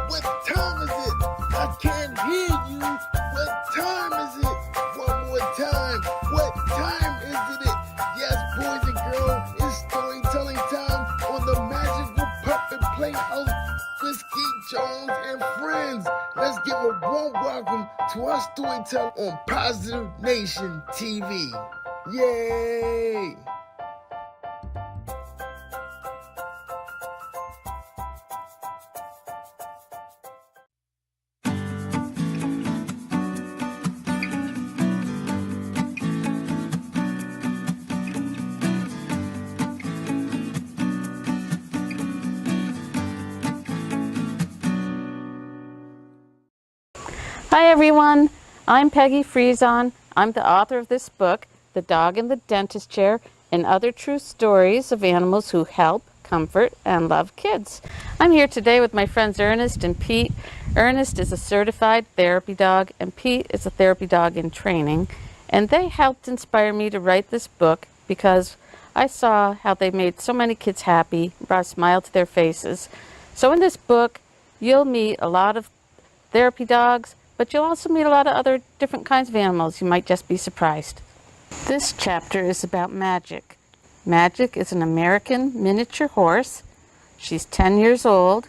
[SPEAKER 3] What time is it? I can't hear you. What time is it? One more time. What time is it? Yes, boys and girls, it's storytelling time on the Magical Puppet Playhouse with Skeet Jones and friends. Let's give a warm welcome to our storyteller on Positive Nation TV. Yay!
[SPEAKER 10] Hi everyone, I'm Peggy Friesen. I'm the author of this book, The Dog in the Dentist Chair, and Other True Stories of Animals Who Help, Comfort, and Love Kids. I'm here today with my friends Ernest and Pete. Ernest is a certified therapy dog, and Pete is a therapy dog in training. And they helped inspire me to write this book because I saw how they made so many kids happy, brought a smile to their faces. So in this book, you'll meet a lot of therapy dogs, but you'll also meet a lot of other different kinds of animals. You might just be surprised. This chapter is about Magic. Magic is an American miniature horse. She's 10 years old.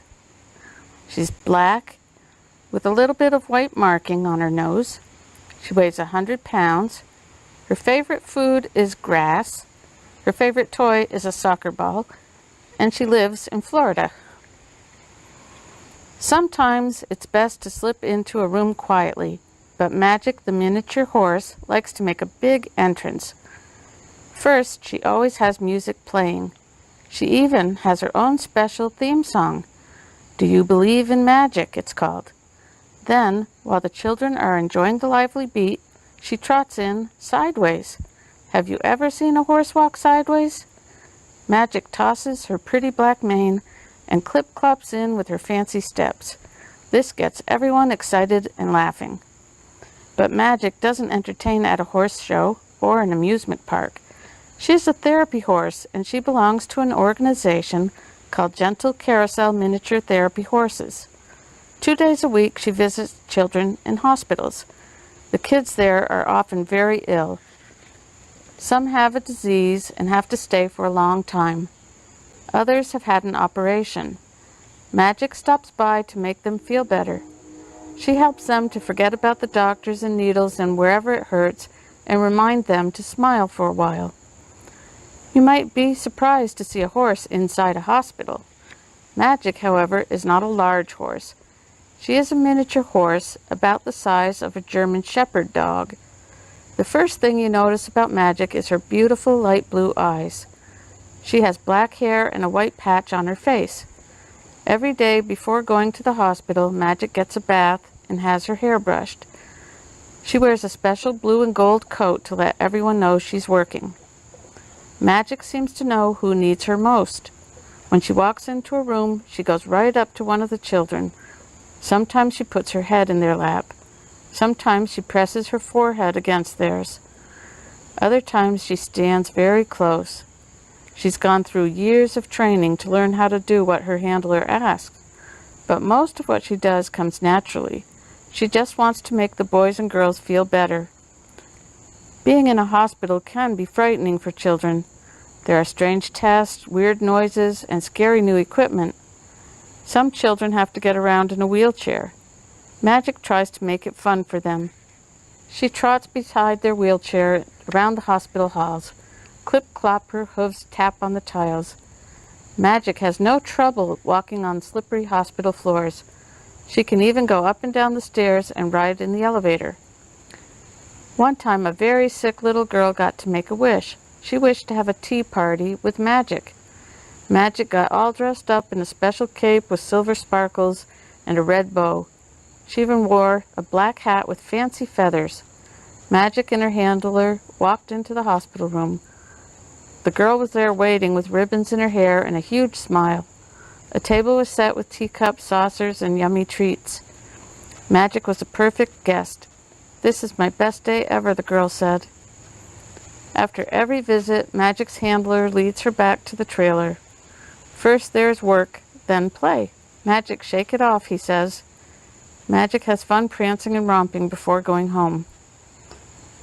[SPEAKER 10] She's black with a little bit of white marking on her nose. She weighs 100 pounds. Her favorite food is grass. Her favorite toy is a soccer ball. And she lives in Florida. Sometimes it's best to slip into a room quietly, but Magic, the miniature horse, likes to make a big entrance. First, she always has music playing. She even has her own special theme song. Do You Believe in Magic, it's called. Then, while the children are enjoying the lively beat, she trots in sideways. Have you ever seen a horse walk sideways? Magic tosses her pretty black mane and clip-clops in with her fancy steps. This gets everyone excited and laughing. But Magic doesn't entertain at a horse show or an amusement park. She's a therapy horse, and she belongs to an organization called Gentle Carousel Miniature Therapy Horses. 2 days a week, she visits children in hospitals. The kids there are often very ill. Some have a disease and have to stay for a long time. Others have had an operation. Magic stops by to make them feel better. She helps them to forget about the doctors and needles and wherever it hurts and remind them to smile for a while. You might be surprised to see a horse inside a hospital. Magic, however, is not a large horse. She is a miniature horse about the size of a German Shepherd dog. The first thing you notice about Magic is her beautiful light blue eyes. She has black hair and a white patch on her face. Every day before going to the hospital, Magic gets a bath and has her hair brushed. She wears a special blue and gold coat to let everyone know she's working. Magic seems to know who needs her most. When she walks into a room, she goes right up to one of the children. Sometimes she puts her head in their lap. Sometimes she presses her forehead against theirs. Other times she stands very close. She's gone through years of training to learn how to do what her handler asks. But most of what she does comes naturally. She just wants to make the boys and girls feel better. Being in a hospital can be frightening for children. There are strange tests, weird noises, and scary new equipment. Some children have to get around in a wheelchair. Magic tries to make it fun for them. She trots beside their wheelchair around the hospital halls. Clip-clop, her hooves tap on the tiles. Magic has no trouble walking on slippery hospital floors. She can even go up and down the stairs and ride in the elevator. One time, a very sick little girl got to make a wish. She wished to have a tea party with Magic. Magic got all dressed up in a special cape with silver sparkles and a red bow. She even wore a black hat with fancy feathers. Magic and her handler walked into the hospital room. The girl was there waiting with ribbons in her hair and a huge smile. A table was set with teacups, saucers, and yummy treats. Magic was a perfect guest. "This is my best day ever," the girl said. After every visit, Magic's handler leads her back to the trailer. First there's work, then play. "Magic, shake it off," he says. Magic has fun prancing and romping before going home.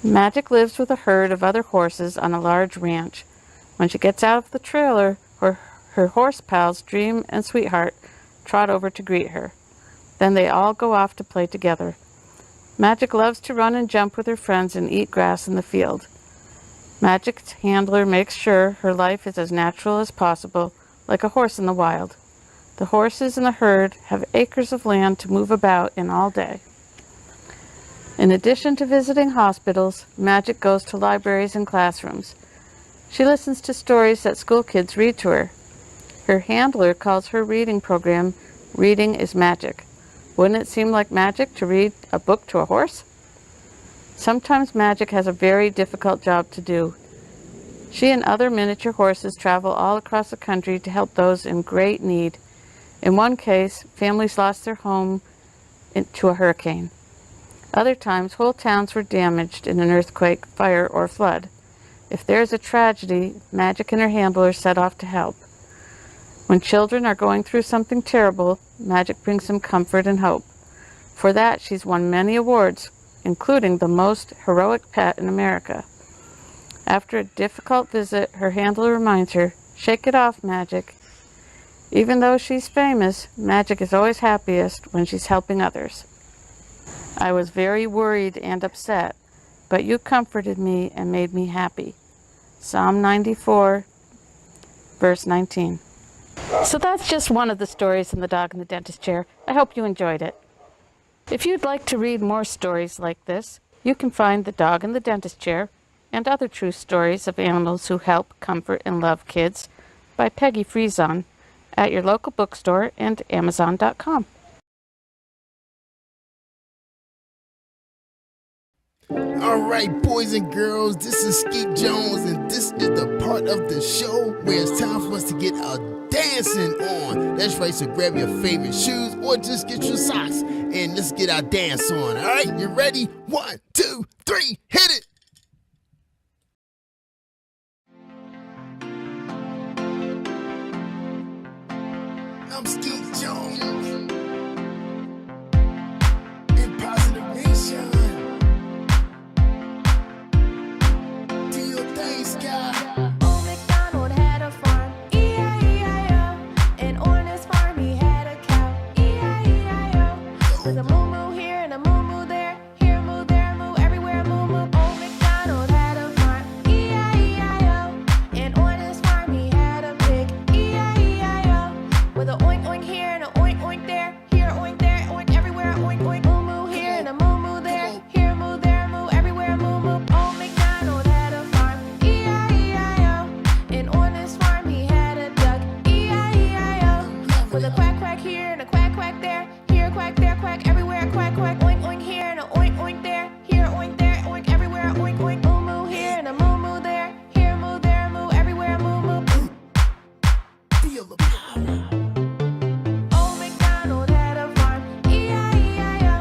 [SPEAKER 10] Magic lives with a herd of other horses on a large ranch. When she gets out of the trailer, her horse pals, Dream and Sweetheart, trot over to greet her. Then they all go off to play together. Magic loves to run and jump with her friends and eat grass in the field. Magic's handler makes sure her life is as natural as possible, like a horse in the wild. The horses in the herd have acres of land to move about in all day. In addition to visiting hospitals, Magic goes to libraries and classrooms. She listens to stories that school kids read to her. Her handler calls her reading program "Reading is Magic." Wouldn't it seem like magic to read a book to a horse? Sometimes Magic has a very difficult job to do. She and other miniature horses travel all across the country to help those in great need. In one case, families lost their home to a hurricane. Other times, whole towns were damaged in an earthquake, fire, or flood. If there is a tragedy, Magic and her handler set off to help. When children are going through something terrible, Magic brings them comfort and hope. For that, she's won many awards, including the most heroic pet in America. After a difficult visit, her handler reminds her, "Shake it off, Magic." Even though she's famous, Magic is always happiest when she's helping others. I was very worried and upset, but you comforted me and made me happy. Psalm 94, verse 19. So that's just one of the stories in The Dog in the Dentist Chair. I hope you enjoyed it. If you'd like to read more stories like this, you can find The Dog in the Dentist Chair and other true stories of animals who help, comfort, and love kids by Peggy Friesen at your local bookstore and Amazon.com.
[SPEAKER 3] All right, boys and girls, this is Skeet Jones, and this is the part of the show where it's time for us to get a dancing on. That's right, so grab your favorite shoes or just get your socks and let's get our dance on. All right, you ready? 1, 2, 3, hit it! I'm Skeet Jones in Positive Nation. Do your thing, Sky.
[SPEAKER 8] Old MacDonald had a farm, E-I-E-I-O. And on his farm he had a cow, E-I-E-I-O. With a moo-moo here and a moo-moo there, here a moo, there a moo, everywhere a moo-moo. Old MacDonald had a farm, E-I-E-I-O. And on his farm he had a pig, E-I-E-I-O. With a oink oink here and a oink oink there, here a oink, there a oink, everywhere a oink oink. Moo-moo here and a moo-moo there, here a moo, there a moo, everywhere a moo-moo. Old MacDonald had a farm, E-I-E-I-O. And on his farm he had a duck, E-I-E-I-O. With a quack quack here and a quack quack there, here a quack, there a quack, everywhere a quack quack. Oink oink here and a oink oink there, here a oink, there a oink, everywhere a oink oink. Moo-moo here and a moo-moo there, here a moo, there a moo, everywhere a moo-moo.
[SPEAKER 3] Feel the power.
[SPEAKER 8] Old MacDonald had a farm, E-I-E-I-O.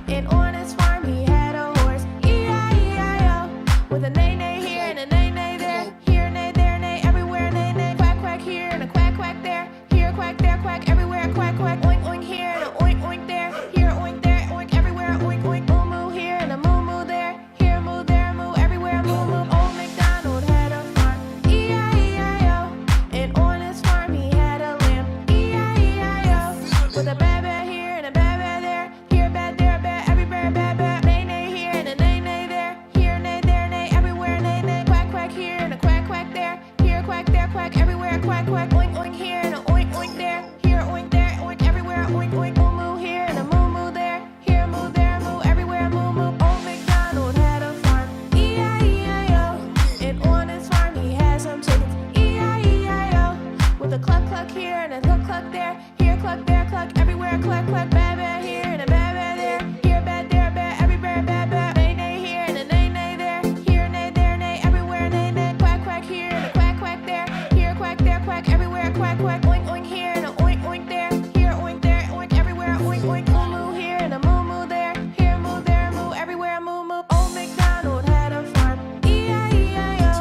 [SPEAKER 8] And on his farm he had a horse, E-I-E-I-O. With a neigh-neigh here and a neigh-neigh there, here a neigh, there a neigh, everywhere a neigh-neigh. Quack quack here and a quack quack there, here a quack, there a quack, everywhere a quack quack. Oink oink here and a oink oink there, here a oink, there a oink, everywhere a oink oink. Moo-moo here and a moo-moo there, here a moo, there a moo, everywhere a moo-moo. Old MacDonald had a farm, E-I-E-I-O. And on his farm he had a lamb, E-I-E-I-O. With a ba-ba here and a ba-ba there, here a ba, there a ba, everywhere a ba-ba. Neigh-neigh here and a neigh-neigh there, here a neigh, there a neigh, everywhere a neigh-neigh. Quack quack here and a quack quack there, here a quack, there a quack, everywhere a quack quack. Oink oink here and a oink oink there, here a oink, there a oink, everywhere a oink oink. Moo-moo here and a moo-moo there, here a moo, there a moo, everywhere a moo-moo. Old MacDonald had a farm, E-I-E-I-O. And on his farm he had some chickens, E-I-E-I-O. With a cluck cluck here and a cluck cluck there, here a cluck, there a cluck, everywhere a cluck cluck. Ba-ba here and a ba-ba there, here a ba, there a ba, everywhere a ba-ba. Neigh-neigh here and a neigh-neigh there, here a neigh, there a neigh, everywhere a neigh-neigh. Quack quack here and a quack quack there, here a quack, there a quack, everywhere a quack quack. Oink oink here and a oink oink there, here a oink, there a oink, everywhere a oink oink. Moo-moo here and a moo-moo there, here a moo, there a moo, everywhere a moo-moo. Old MacDonald had a farm, E-I-E-I-O.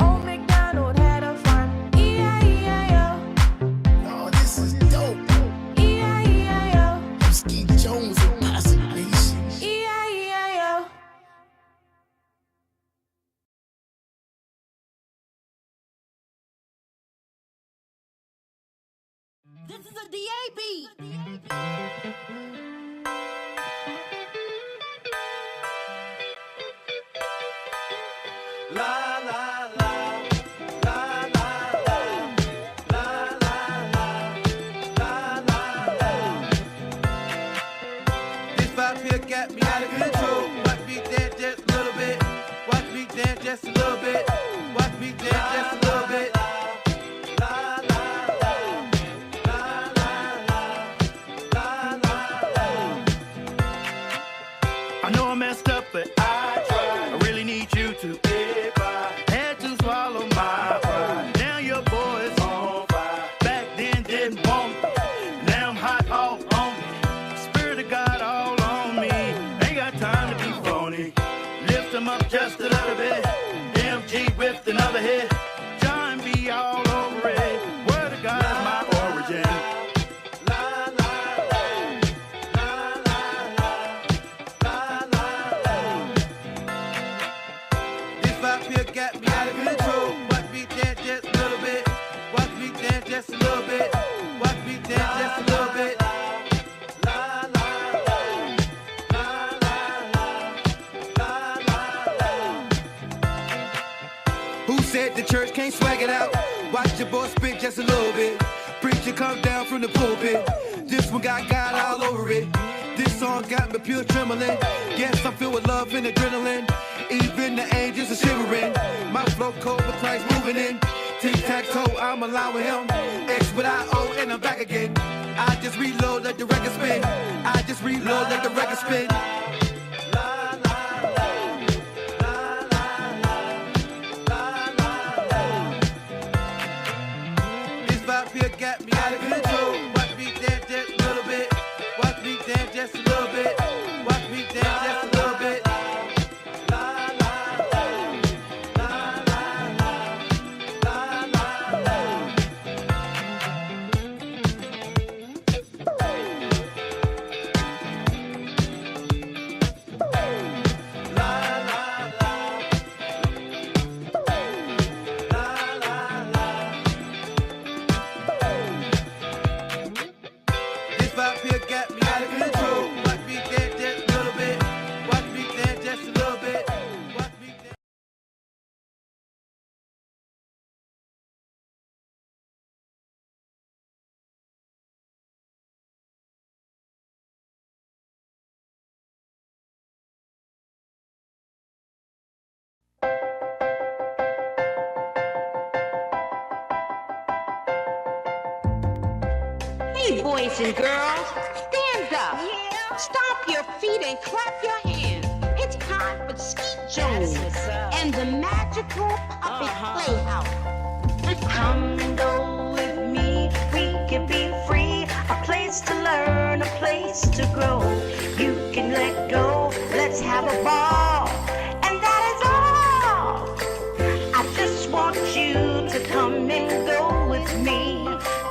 [SPEAKER 8] Old MacDonald had a farm, E-I-E-I-O.
[SPEAKER 3] Oh, this is dope.
[SPEAKER 8] E-I-E-I-O.
[SPEAKER 3] I'm Skeet Jones in Positive Nation.
[SPEAKER 8] E-I-E-I-O.
[SPEAKER 1] This is a DAB.
[SPEAKER 7] La la la, la la la, la la la, la la la. This vibe here got me out of control. Watch me dance just a little bit. Watch me dance just a little bit. Watch me dance just a little bit. La la la, la la la, la la la. I know I messed up, but I tried. I really need you to. If I had to swallow my pride, now your boy is on fire. Back then didn't want me, now I'm hot all on me. Spirit of God all on me. Ain't got time to be phony. Lift them up just a little bit. MG with here got me out of control. Watch me dance just a little bit. Watch me dance just a little bit. Watch me dance just a little bit. Who said the church can't swag it out? Watch your boy spit just a little bit. Preacher come down from the pulpit. This one got God all over it. This song got me pure trembling. Yes, I'm filled with love and adrenaline. Even the angels are shivering. My flow cold with Christ moving in. Tic-tac-toe, I'm allowing him. X with I-O and I'm back again. I just reload, let the record spin. I just reload, let the record spin. This vibe here got me out of control. Watch me dance just a little bit. Watch me dance just a little bit. Watch me dance just a little bit. This vibe here got me out of control. Watch me dance just a little bit. Watch me dance just a little bit. Watch me dance.
[SPEAKER 1] Hey, boys and girls, stand up. Stomp your feet and clap your hands. It's time for Skeet Jones and the magical puppet playhouse.
[SPEAKER 2] Come and go with me, we can be free. A place to learn, a place to grow. You can let go, let's have a ball. And that is all. I just want you to come and go with me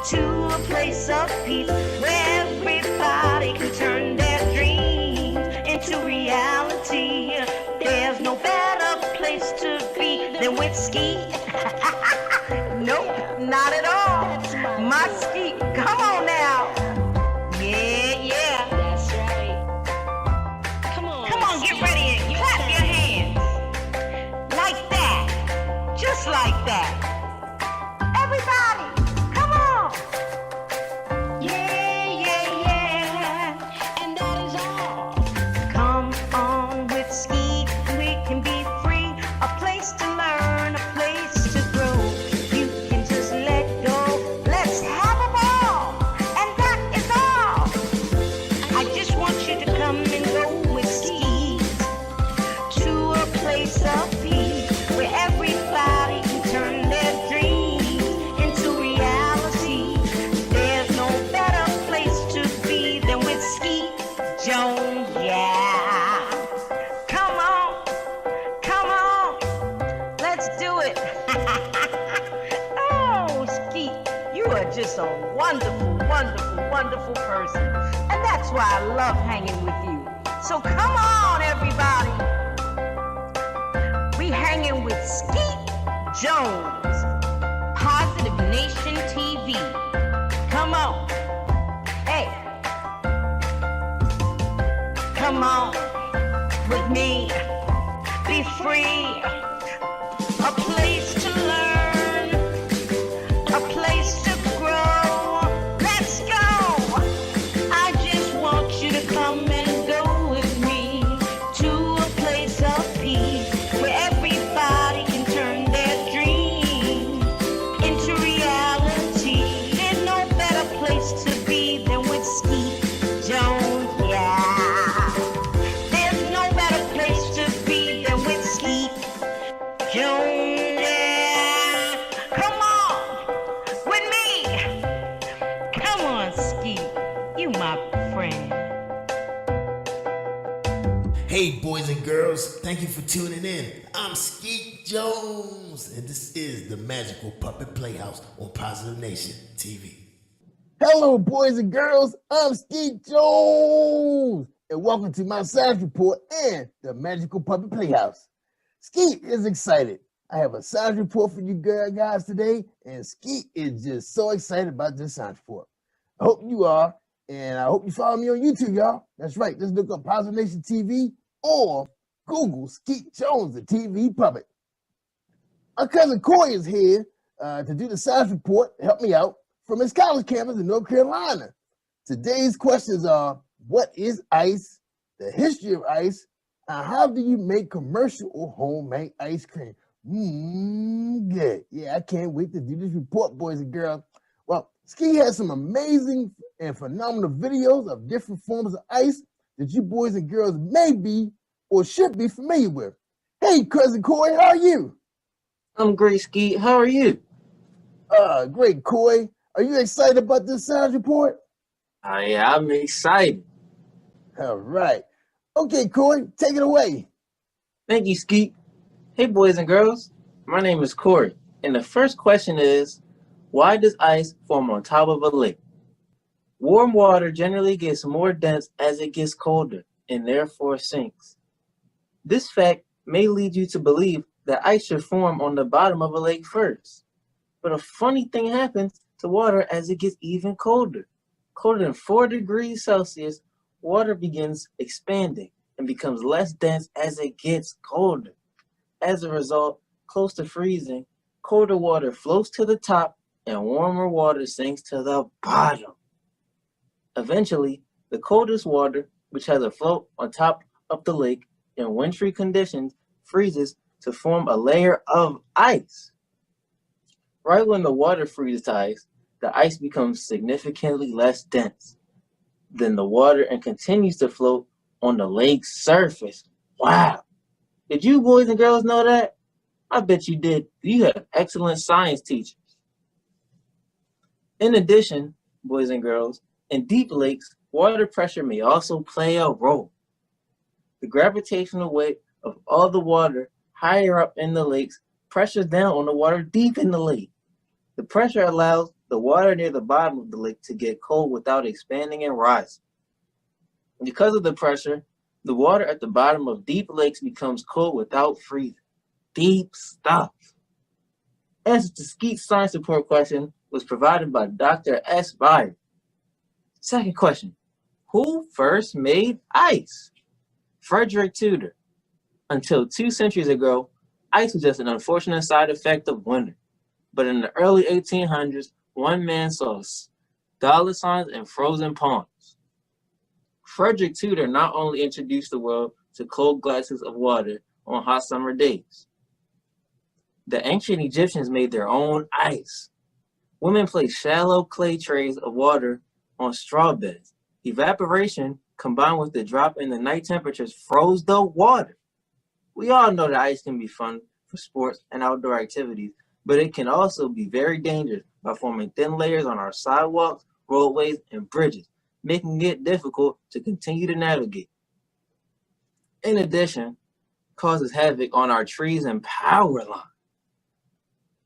[SPEAKER 2] to a place of peace where everybody can turn their dreams into reality. There's no better place to be than with Skeet. Nope, not at all. My Skeet, come on now. Yeah, yeah.
[SPEAKER 1] That's right. Come on,
[SPEAKER 2] Get ready and clap your hands. Like that. Just like that. Everybody, come on. Yeah, yeah, yeah.
[SPEAKER 1] and that is all.
[SPEAKER 2] Come on with Skeet, we can be free. A place to learn, a place to grow. You can just let go. Let's have a ball. And that is all. I just want you to come and go with Skeet to a place of peace where everybody can turn their dreams into reality. There's no better place to be than with Skeet Jones, yeah. Come on, let's do it. Oh, Skeet, you are just a wonderful, wonderful, wonderful person. And that's why I love hanging with you. So come on, everybody. We hanging with Skeet Jones, Positive Nation TV. Come on. Hey. Come on with me. Be free. A place to learn. A place to grow. Let's go. I just want you to come and go with me to a place of peace where everybody can turn their dreams into reality. There's no better place to be than with Skeet Jones, yeah. There's no better place to be than with Skeet Jones, yeah. Come on with me. Come on, Skeet. You my friend.
[SPEAKER 3] Hey, boys and girls, thank you for tuning in. I'm Skeet Jones, and this is the Magical Puppet Playhouse on Positive Nation TV.
[SPEAKER 4] Hello, boys and girls. I'm Skeet Jones, and welcome to my science report and the Magical Puppet Playhouse. Skeet is excited I have a science report for you guys today, and Skeet is just so excited about this science report. I hope you are, and I hope you follow me on YouTube, y'all. That's right. Just look up Positive Nation TV or Google Skeet Jones, the TV puppet. My cousin Corey is here to do the science report, help me out, from his college campus in North Carolina. Today's questions are, what is ice, the history of ice, and how do you make commercial or homemade ice cream? Good. Yeah, I can't wait to do this report, boys and girls. Well, Ski has some amazing and phenomenal videos of different forms of ice that you boys and girls may be or should be familiar with. Hey, cousin Corey, how are you?
[SPEAKER 11] I'm great, Skeet. How are you?
[SPEAKER 4] Great, Corey. Are you excited about this science report?
[SPEAKER 11] Yeah, I'm excited.
[SPEAKER 4] All right. Okay, Corey, take it away.
[SPEAKER 11] Thank you, Skeet. Hey, boys and girls. My name is Corey, and the first question is, why does ice form on top of a lake? Warm water generally gets more dense as it gets colder, and therefore sinks. This fact may lead you to believe that ice should form on the bottom of a lake first. But a funny thing happens to water as it gets even colder. Colder than 4 degrees Celsius, water begins expanding and becomes less dense as it gets colder. As a result, close to freezing, colder water floats to the top and warmer water sinks to the bottom. Eventually, the coldest water, which has a float on top of the lake in wintry conditions, freezes to form a layer of ice. Right when the water freezes to ice, the ice becomes significantly less dense than the water and continues to float on the lake's surface. Wow! Did you boys and girls know that? I bet you did. You have excellent science teachers. In addition, boys and girls, in deep lakes, water pressure may also play a role. The gravitational weight of all the water higher up in the lakes pressures down on the water deep in the lake. The pressure allows the water near the bottom of the lake to get cold without expanding and rising. Because of the pressure, the water at the bottom of deep lakes becomes cold without freezing. Deep stuff. Answer to Skeet's science report question was provided by Dr. S. Byron. Second question, who first made ice? Frederick Tudor. Until 2 centuries ago, ice was just an unfortunate side effect of winter. But in the early 1800s, one man saw dollar signs and frozen ponds. Frederick Tudor not only introduced the world to cold glasses of water on hot summer days. The ancient Egyptians made their own ice. Women placed shallow clay trays of water on straw beds. Evaporation, combined with the drop in the night temperatures, froze the water. We all know that ice can be fun for sports and outdoor activities, but it can also be very dangerous by forming thin layers on our sidewalks, roadways, and bridges, making it difficult to continue to navigate. In addition, causes havoc on our trees and power lines.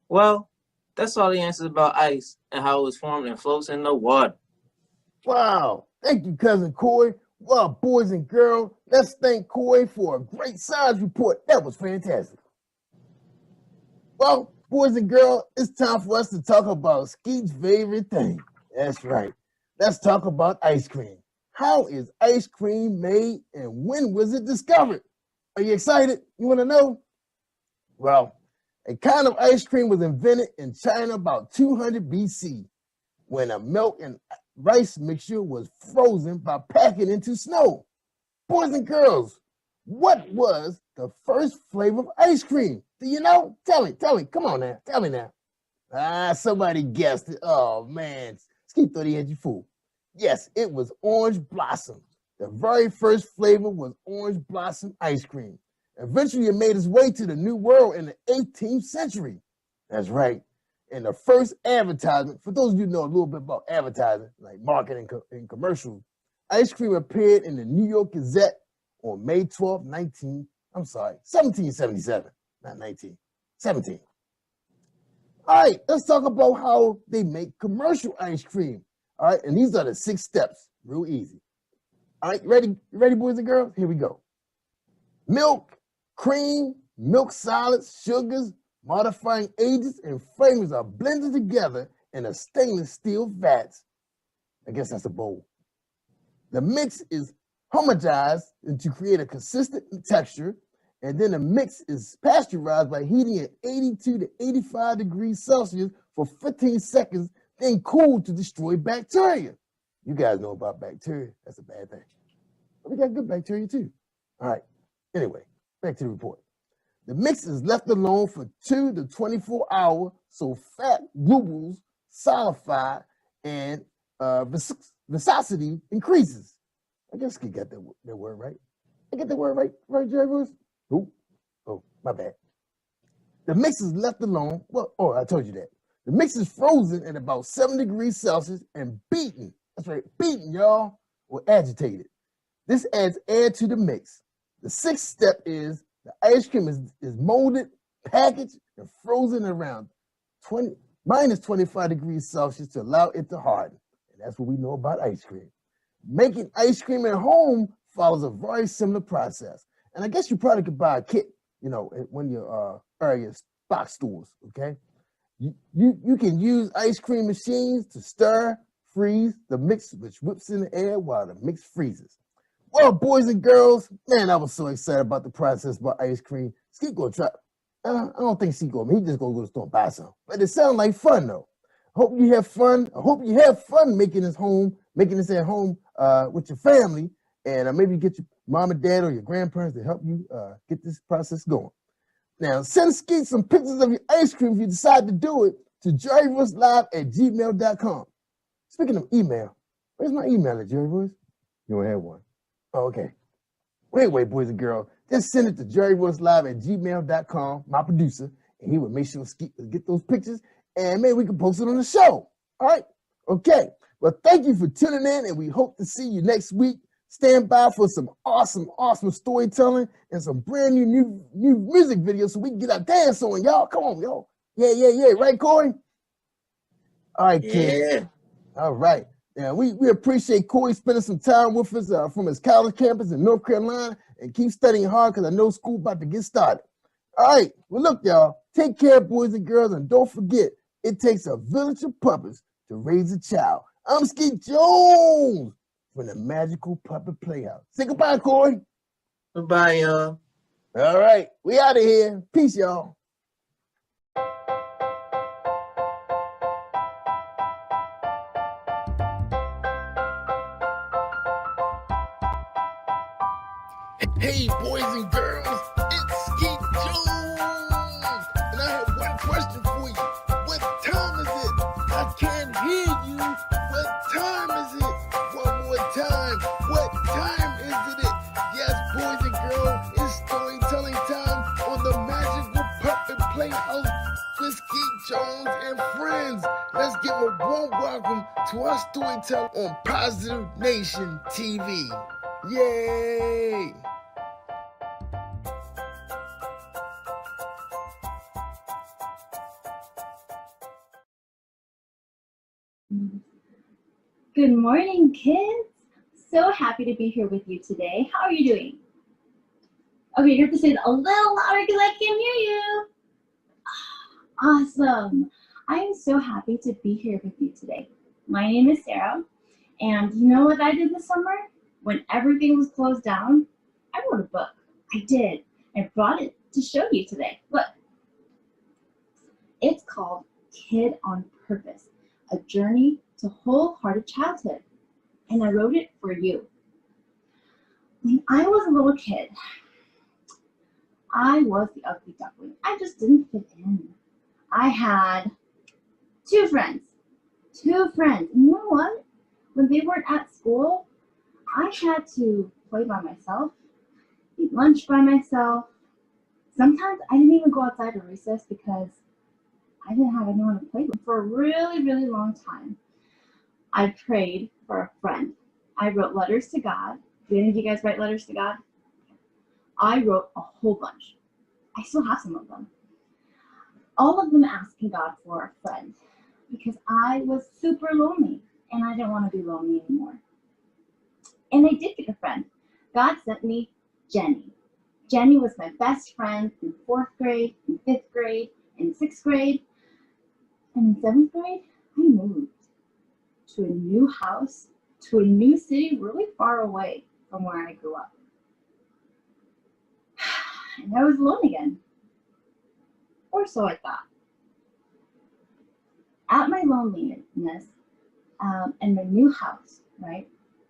[SPEAKER 11] Well, that's all the answers about ice and how it was formed and floats in the water.
[SPEAKER 4] Wow. Thank you, cousin Corey. Well, boys and girls, let's thank Corey for a great science report. That was fantastic. Well, boys and girls, it's time for us to talk about Skeet's favorite thing. That's right. Let's talk about ice cream. How is ice cream made and when was it discovered? Are you excited? You want to know? Well, a kind of ice cream was invented in China about 200 BC when a milk and rice mixture was frozen by packing into snow. Boys and girls, what was the first flavor of ice cream? Do you know? Tell me. Come on now. Tell me now. Somebody guessed it. Oh, man. Skeet thought he had you fooled. Yes, it was orange blossom. The very first flavor was orange blossom ice cream. Eventually, it made its way to the New World in the 18th century. That's right. And the first advertisement, for those of you who know a little bit about advertising, like marketing and commercials, ice cream appeared in the New York Gazette on May 12, 1777, not 19, 17. All right, let's talk about how they make commercial ice cream. All right, and these are the 6 steps, real easy. All right, ready, boys and girls? Here we go. Milk, cream, milk solids, sugars, Modifying agents and flavors are blended together in a stainless steel vat. I guess that's a bowl. The mix is homogenized to create a consistent texture, and then the mix is pasteurized by heating at 82 to 85 degrees Celsius for 15 seconds, then cooled to destroy bacteria. You guys know about bacteria. That's a bad thing. But we got good bacteria too. All right. Anyway, back to the report. The mix is left alone for 2 to 24 hours so fat globules solidify and viscosity increases. I guess I got that word right. I get the word right, Jerry? Oh, my bad. The mix is left alone. Well, I told you that. The mix is frozen at about 7 degrees Celsius and beaten. That's right, beaten, y'all, or agitated. This adds air to the mix. The sixth step is the ice cream is molded, packaged, and frozen around minus 25 degrees Celsius to allow it to harden. And that's what we know about ice cream. Making ice cream at home follows a very similar process. And I guess you probably could buy a kit, at one of your area box stores, okay? You can use ice cream machines to stir, freeze the mix, which whips in the air while the mix freezes. Well, boys and girls, man, I was so excited about the process about ice cream. Skeet gonna try. I don't think Skeet gonna. He just gonna go to the store and buy some. But it sounds like fun though. Hope you have fun. I hope you have fun making this at home with your family, and maybe get your mom and dad or your grandparents to help you get this process going. Now, send Skeet some pictures of your ice cream if you decide to do it to jerryvoicelive@gmail.com. Speaking of email, where's my email at Jerry Voice? You don't have one. Oh, okay. Wait, boys and girls. Just send it to jerryvoicelive@gmail.com, my producer, and he will make sure Skeet will get those pictures, and maybe we can post it on the show. All right? Okay. Well, thank you for tuning in, and we hope to see you next week. Stand by for some awesome storytelling and some brand new music videos so we can get our dance on, y'all. Come on, y'all. Yeah. Right, Corey? All right, kids.
[SPEAKER 11] Yeah.
[SPEAKER 4] All right. Yeah, we appreciate Corey spending some time with us from his college campus in North Carolina, and keep studying hard because I know school about to get started. All right. Well, look, y'all. Take care, boys and girls, and don't forget, it takes a village of puppets to raise a child. I'm Skeet Jones from the Magical Puppet Playhouse. Say goodbye, Corey.
[SPEAKER 11] Goodbye, y'all.
[SPEAKER 4] All right. We out of here. Peace, y'all. Hey, boys and girls, it's Skeet Jones, and I have one question for you. What time is it? I can't hear you. What time is it? One more time. What time is it? Yes, boys and girls, it's storytelling time on the Magical Puppet Playhouse with Skeet Jones and friends. Let's give a warm welcome to our storyteller on Positive Nation TV. Yay!
[SPEAKER 12] Good morning, kids. So happy to be here with you today. How are you doing? Okay, you have to say it a little louder because I can't hear you. Awesome. I am so happy to be here with you today. My name is Sarah, and you know what I did this summer? When everything was closed down, I wrote a book. I did. I brought it to show you today. Look. It's called Kid on Purpose, A Journey to Wholehearted Childhood, and I wrote it for you. When I was a little kid, I was the ugly duckling. I just didn't fit in. I had two friends. And you know what? When they weren't at school, I had to play by myself, eat lunch by myself. Sometimes I didn't even go outside at recess because I didn't have anyone to play with. For a really, really long time, I prayed for a friend. I wrote letters to God. Do any of you guys write letters to God? I wrote a whole bunch. I still have some of them. All of them asking God for a friend because I was super lonely and I didn't want to be lonely anymore. And I did get a friend. God sent me Jenny. Jenny was my best friend in 4th grade, in 5th grade, in 6th grade, and in 7th grade, I moved to a new house, to a new city really far away from where I grew up. And I was alone again. Or so I thought. At my loneliness and my new house, right?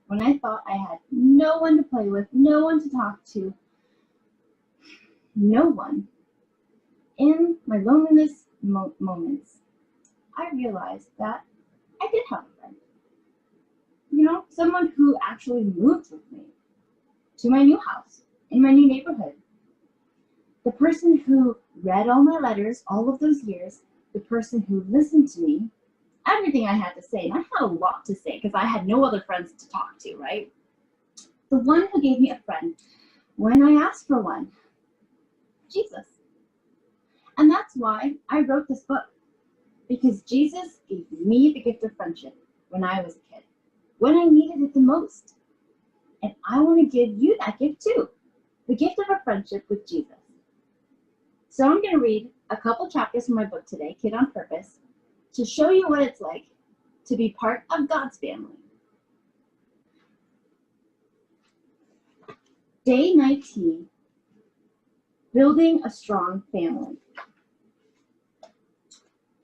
[SPEAKER 12] When I thought I had no one to play with, no one to talk to, no one, in my loneliness moments, I realized that I did have a friend. You know, someone who actually moved with me to my new house, in my new neighborhood. The person who read all my letters all of those years, the person who listened to me, everything I had to say, and I had a lot to say because I had no other friends to talk to, right? The one who gave me a friend when I asked for one, Jesus. And that's why I wrote this book, because Jesus gave me the gift of friendship when I was a kid, when I needed it the most. And I want to give you that gift too, the gift of a friendship with Jesus. So I'm going to read a couple chapters from my book today, Kid on Purpose, to show you what it's like to be part of God's family. Day 19, building a strong family.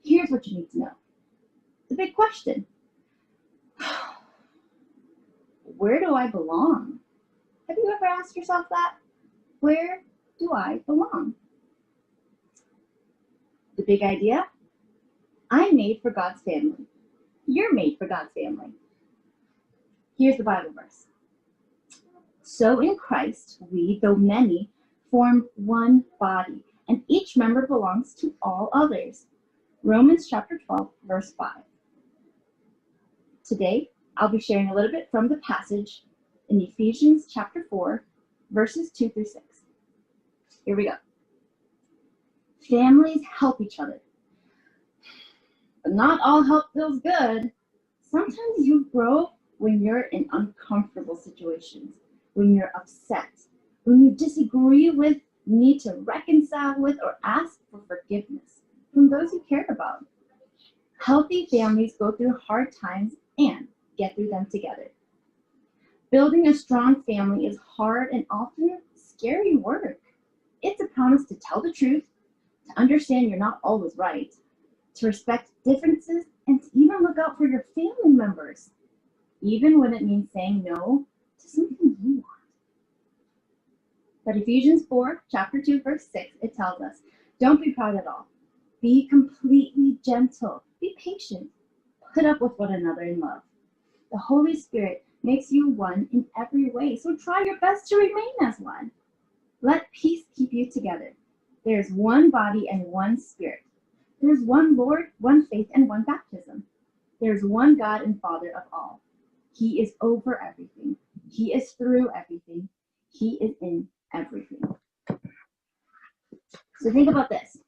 [SPEAKER 12] Here's what you need to know. The big question. Where do I belong? Have you ever asked yourself that? Where do I belong? The big idea. I'm made for God's family. You're made for God's family. Here's the Bible verse. So in Christ, we, though many, form one body, and each member belongs to all others. Romans chapter 12, verse 5. Today, I'll be sharing a little bit from the passage in Ephesians chapter 4, verses 2 through 6. Here we go. Families help each other. But not all help feels good. Sometimes you grow when you're in uncomfortable situations, when you're upset, when you disagree with, need to reconcile with, or ask for forgiveness from those you care about. Healthy families go through hard times and get through them together. Building a strong family is hard and often scary work. It's a promise to tell the truth, to understand you're not always right, to respect differences, and to even look out for your family members, even when it means saying no to something you want. But Ephesians 4, chapter 2, verse 6, it tells us, don't be proud at all. Be completely gentle. Be patient. Put up with one another in love. The Holy Spirit makes you one in every way, so try your best to remain as one. Let peace keep you together. There is one body and one Spirit. There is one Lord, one faith, and one baptism. There is one God and Father of all. He is over everything. He is through everything. He is in everything. So think about this.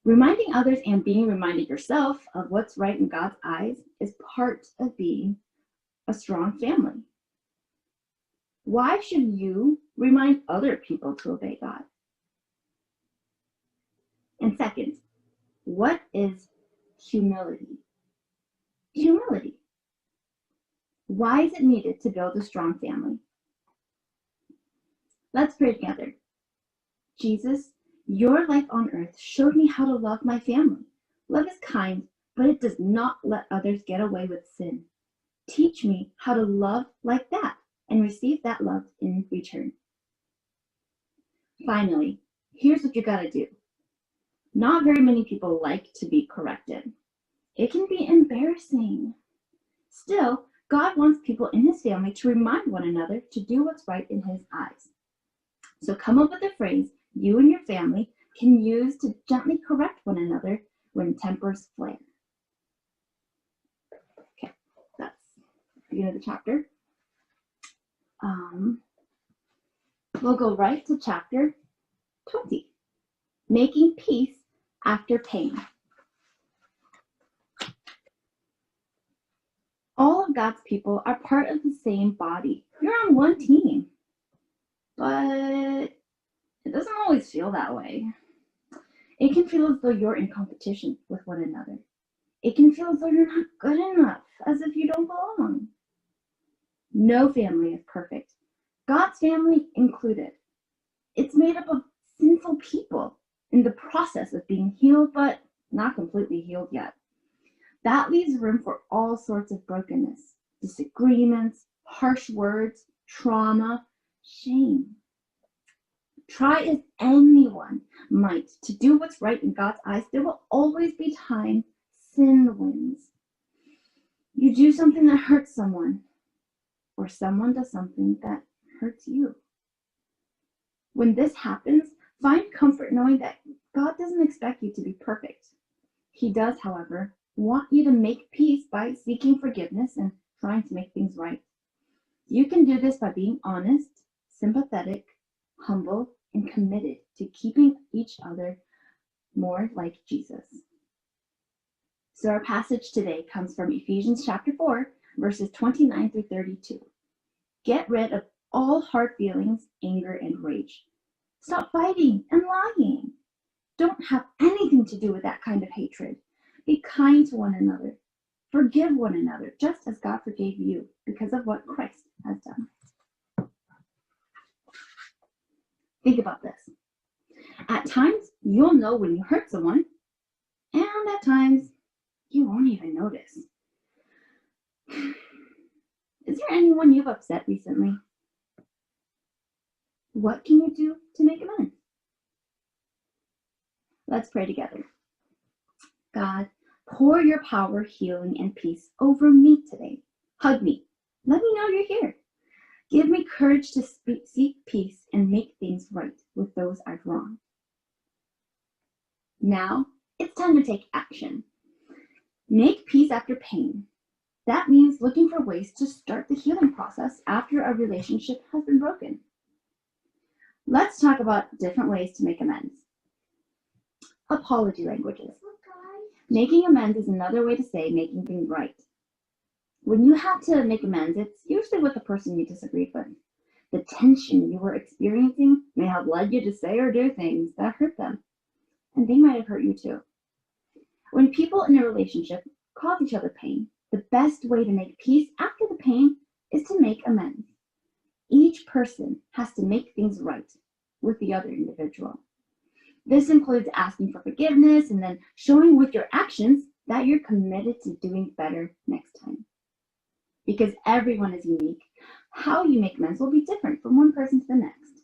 [SPEAKER 12] Reminding others and being reminded yourself of what's right in God's eyes is part of being a strong family. Why should you remind other people to obey God? And second, what is humility? Humility. Why is it needed to build a strong family? Let's pray together. Jesus, your life on earth showed me how to love my family. Love is kind, but it does not let others get away with sin. Teach me how to love like that and receive that love in return. Finally, here's what you gotta do. Not very many people like to be corrected. It can be embarrassing. Still, God wants people in his family to remind one another to do what's right in his eyes. So come up with a phrase you and your family can use to gently correct one another when tempers flare. Okay, that's the beginning of the chapter. We'll go right to chapter 20, making peace after pain. All of God's people are part of the same body. You're on one team, but it doesn't always feel that way. It can feel as though you're in competition with one another. It can feel as though you're not good enough, as if you don't belong. No family is perfect, God's family included. It's made up of sinful people in the process of being healed, but not completely healed yet. That leaves room for all sorts of brokenness, disagreements, harsh words, trauma, shame. Try as anyone might to do what's right in God's eyes, there will always be time sin wins. You do something that hurts someone, or someone does something that hurts you. When this happens, find comfort knowing that God doesn't expect you to be perfect. He does, however, want you to make peace by seeking forgiveness and trying to make things right. You can do this by being honest, sympathetic, humble, and committed to keeping each other more like Jesus. So our passage today comes from Ephesians chapter 4, verses 29 through 32. Get rid of all hard feelings, anger, and rage. Stop fighting and lying. Don't have anything to do with that kind of hatred. Be kind to one another. Forgive one another, just as God forgave you because of what Christ has done. Think about this. At times, you'll know when you hurt someone, and at times, you won't even notice. Is there anyone you've upset recently? What can you do to make amends? Let's pray together. God, pour your power, healing, and peace over me today. Hug me. Let me know you're here. Give me courage to seek peace and make things right with those I've wronged. Now, it's time to take action. Make peace after pain. That means looking for ways to start the healing process after a relationship has been broken. Let's talk about different ways to make amends. Apology languages. Making amends is another way to say making things right. When you have to make amends, it's usually with the person you disagreed with. The tension you were experiencing may have led you to say or do things that hurt them, and they might have hurt you too. When people in a relationship cause each other pain, the best way to make peace after the pain is to make amends. Each person has to make things right with the other individual. This includes asking for forgiveness and then showing with your actions that you're committed to doing better next time. Because everyone is unique, how you make amends will be different from one person to the next.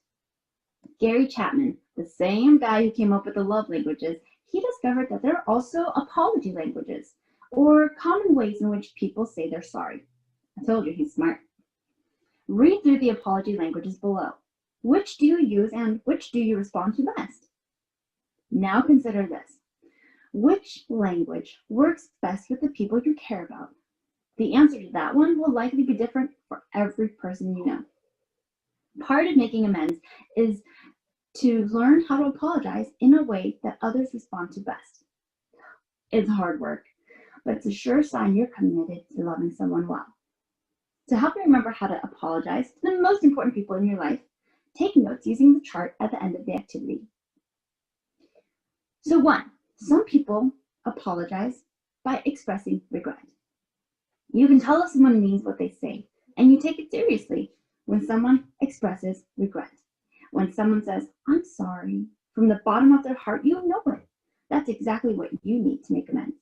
[SPEAKER 12] Gary Chapman, the same guy who came up with the love languages, he discovered that there are also apology languages, or common ways in which people say they're sorry. I told you he's smart. Read through the apology languages below. Which do you use and which do you respond to best? Now consider this. Which language works best with the people you care about? The answer to that one will likely be different for every person you know. Part of making amends is to learn how to apologize in a way that others respond to best. It's hard work, but it's a sure sign you're committed to loving someone well. To help you remember how to apologize to the most important people in your life, take notes using the chart at the end of the activity. So 1, some people apologize by expressing regret. You can tell if someone means what they say, and you take it seriously when someone expresses regret. When someone says, "I'm sorry," from the bottom of their heart, you know it. That's exactly what you need to make amends.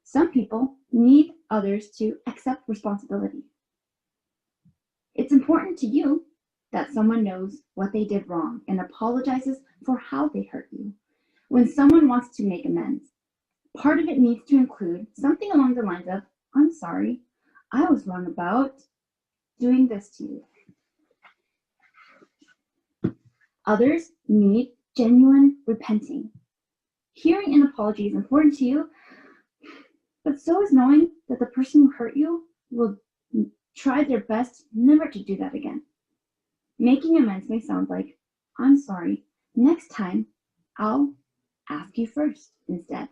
[SPEAKER 12] Some people need others to accept responsibility. It's important to you that someone knows what they did wrong and apologizes for how they hurt you. When someone wants to make amends, part of it needs to include something along the lines of, "I'm sorry, I was wrong about doing this to you." Others need genuine repenting. Hearing an apology is important to you, but so is knowing that the person who hurt you will try their best never to do that again. Making amends may sound like, "I'm sorry, next time I'll ask you first instead."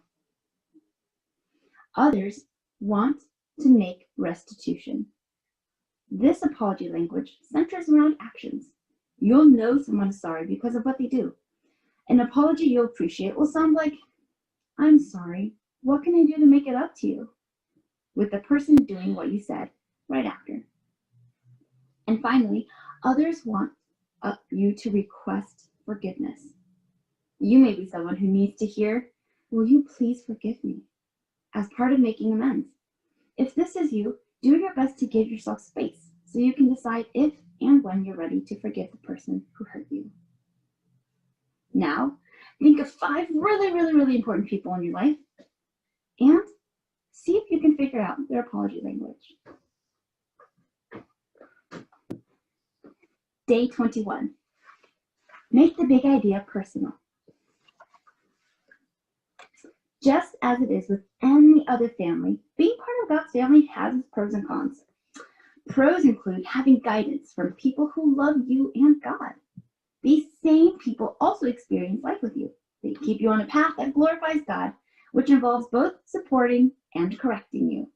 [SPEAKER 12] Others want to make restitution. This apology language centers around actions. You'll know someone is sorry because of what they do. An apology you'll appreciate will sound like, "I'm sorry. What can I do to make it up to you?" with the person doing what you said right after. And finally, others want you to request forgiveness. You may be someone who needs to hear, "Will you please forgive me?" as part of making amends. If this is you, do your best to give yourself space so you can decide if and when you're ready to forgive the person who hurt you. Now, think of 5 really, really, really important people in your life and see if you can figure out their apology language. Day 21. Make the big idea personal. Just as it is with any other family, being part of God's family has its pros and cons. Pros include having guidance from people who love you and God. These same people also experience life with you. They keep you on a path that glorifies God, which involves both supporting and correcting you.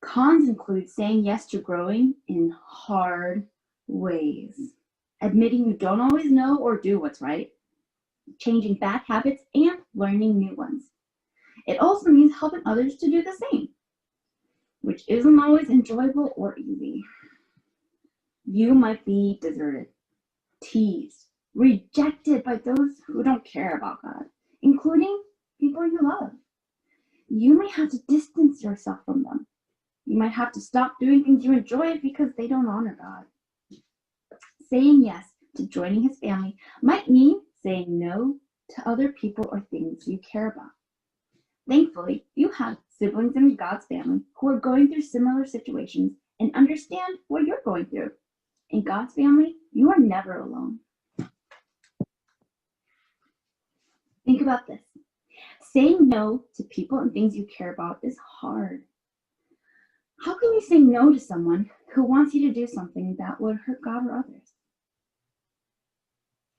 [SPEAKER 12] Cons include saying yes to growing in hard ways, admitting you don't always know or do what's right, changing bad habits, and learning new ones. It also means helping others to do the same, which isn't always enjoyable or easy. You might be deserted, teased, rejected by those who don't care about God, including people you love. You may have to distance yourself from them. You might have to stop doing things you enjoy because they don't honor God. Saying yes to joining his family might mean saying no to other people or things you care about. Thankfully, you have siblings in God's family who are going through similar situations and understand what you're going through. In God's family, you are never alone. Think about this. Saying no to people and things you care about is hard. How can you say no to someone who wants you to do something that would hurt God or others?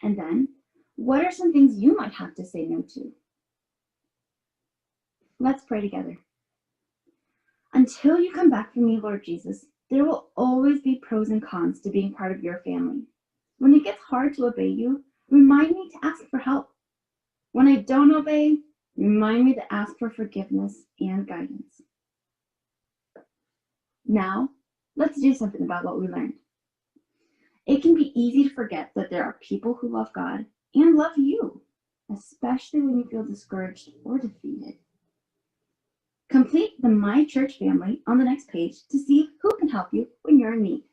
[SPEAKER 12] And then, what are some things you might have to say no to? Let's pray together. Until you come back from me, Lord Jesus, there will always be pros and cons to being part of your family. When it gets hard to obey you, remind me to ask for help. When I don't obey, remind me to ask for forgiveness and guidance. Now, let's do something about what we learned. It can be easy to forget that there are people who love God and love you, especially when you feel discouraged or defeated. Complete the My Church family on the next page to see who can help you when you're in need.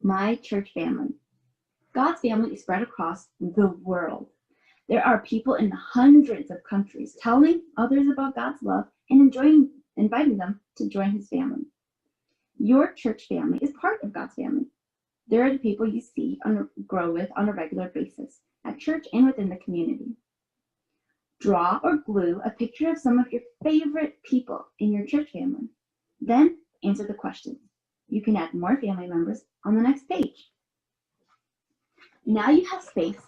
[SPEAKER 12] My Church family. God's family is spread across the world. There are people in hundreds of countries telling others about God's love and inviting them to join his family. Your church family is part of God's family. There are the people you see grow with on a regular basis at church and within the community. Draw or glue a picture of some of your favorite people in your church family. Then answer the questions. You can add more family members on the next page. Now you have space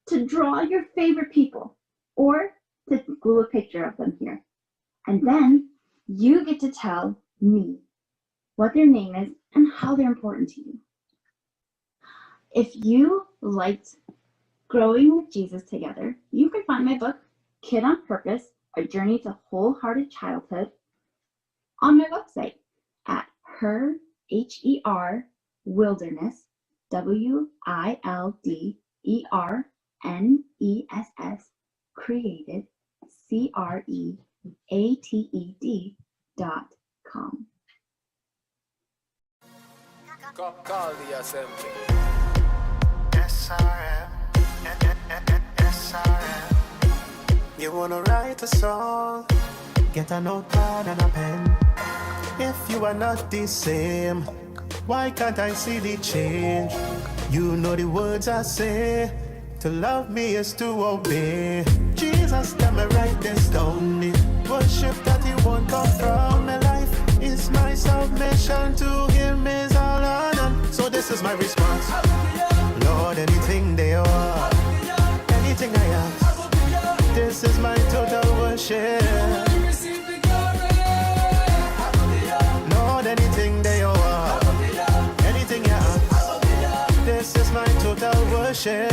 [SPEAKER 12] to draw your favorite people or to glue a picture of them here. And then you get to tell me what their name is and how they're important to you. If you liked Growing with Jesus Together, you can find my book, Kid on Purpose, A Journey to Wholehearted Childhood, on my website at Wilderness, WILDERNESS, created, CREATED.com.
[SPEAKER 7] Call the assembly. SRM. You wanna write a song? Get a notepad and a pen. If you are not the same, why can't I see the change? You know the words I say. To love me is to obey. Jesus, tell me write this down. The worship that you want come from my life is my submission to him is all on. So this is my response. Lord, anything they are, anything I ask, this is my total worship. Lord, anything they are, anything I ask, this is my total worship. to share.